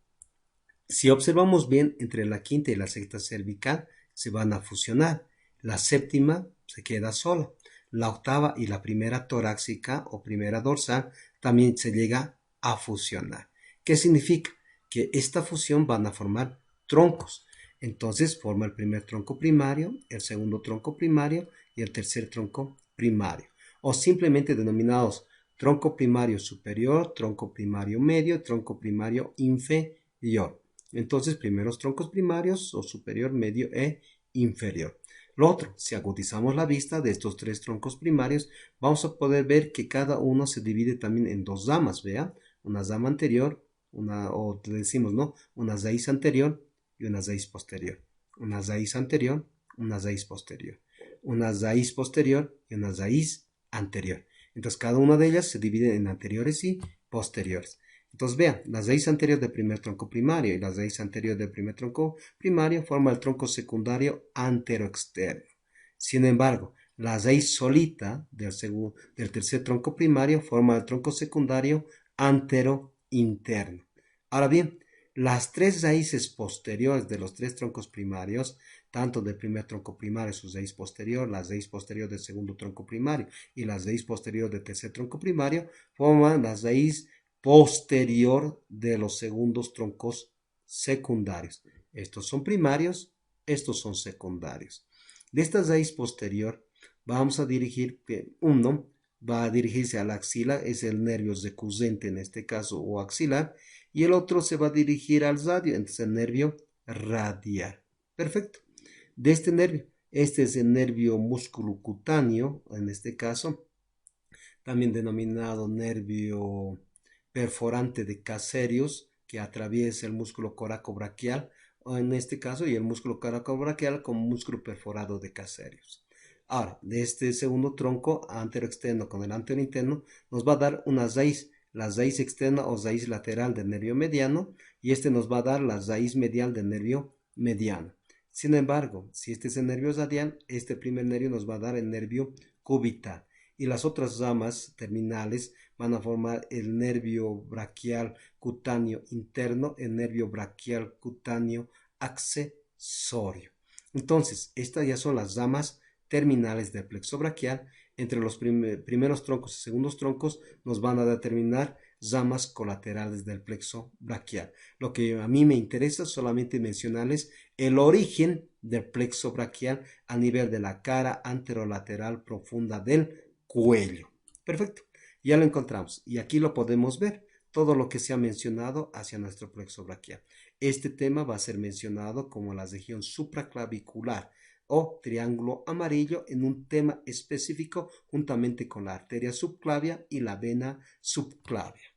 si observamos bien, entre la quinta y la sexta cervical se van a fusionar. La séptima se queda sola. La octava y la primera torácica o primera dorsal también se llega a fusionar. ¿Qué significa? Que esta fusión van a formar troncos. Entonces forma el primer tronco primario, el segundo tronco primario y el tercer tronco primario. O simplemente denominados tronco primario superior, tronco primario medio, tronco primario inferior. Entonces, primeros troncos primarios o superior, medio e inferior. Lo otro, si agudizamos la vista de estos tres troncos primarios, vamos a poder ver que cada uno se divide también en dos damas, ¿vea? Una dama anterior, o decimos, ¿no? Una raíz anterior y una raíz posterior. Una raíz anterior, una raíz posterior. Una raíz posterior y una raíz anterior. Entonces, cada una de ellas se divide en anteriores y posteriores. Entonces vean, la raíz anterior del primer tronco primario y la raíz anterior del primer tronco primario forma el tronco secundario anteroexterno. Sin embargo, la raíz solita del tercer tronco primario forma el tronco secundario anterointerno. Ahora bien, las tres raíces posteriores de los tres troncos primarios, tanto del primer tronco primario, su raíz posterior, la raíz posterior del segundo tronco primario y la raíz posterior del tercer tronco primario, forman la raíz posterior de los segundos troncos secundarios. Estos son primarios, estos son secundarios. De esta raíz posterior vamos a dirigir, uno va a dirigirse a la axila, es el nervio recurrente en este caso o axilar, y el otro se va a dirigir al radio, entonces el nervio radial. Perfecto. De este nervio, este es el nervio musculocutáneo, en este caso, también denominado nervio perforante de Caserius, que atraviesa el músculo coracobraquial, o en este caso, y el músculo coracobraquial como músculo perforado de Caserius. Ahora, de este segundo tronco anteroexterno con el anterointerno, nos va a dar una raíz, la raíz externa o raíz lateral del nervio mediano, y este nos va a dar la raíz medial del nervio mediano. Sin embargo, si este es el nervio radial, este primer nervio nos va a dar el nervio cubital. Y las otras ramas terminales van a formar el nervio braquial cutáneo interno, el nervio braquial cutáneo accesorio. Entonces, estas ya son las ramas terminales del plexo braquial. Entre los primeros troncos y segundos troncos nos van a determinar ramas colaterales del plexo braquial. Lo que a mí me interesa solamente mencionarles el origen del plexo braquial a nivel de la cara anterolateral profunda del cuello. Perfecto, ya lo encontramos y aquí lo podemos ver, todo lo que se ha mencionado hacia nuestro plexo braquial. Este tema va a ser mencionado como la región supraclavicular o triángulo amarillo en un tema específico juntamente con la arteria subclavia y la vena subclavia.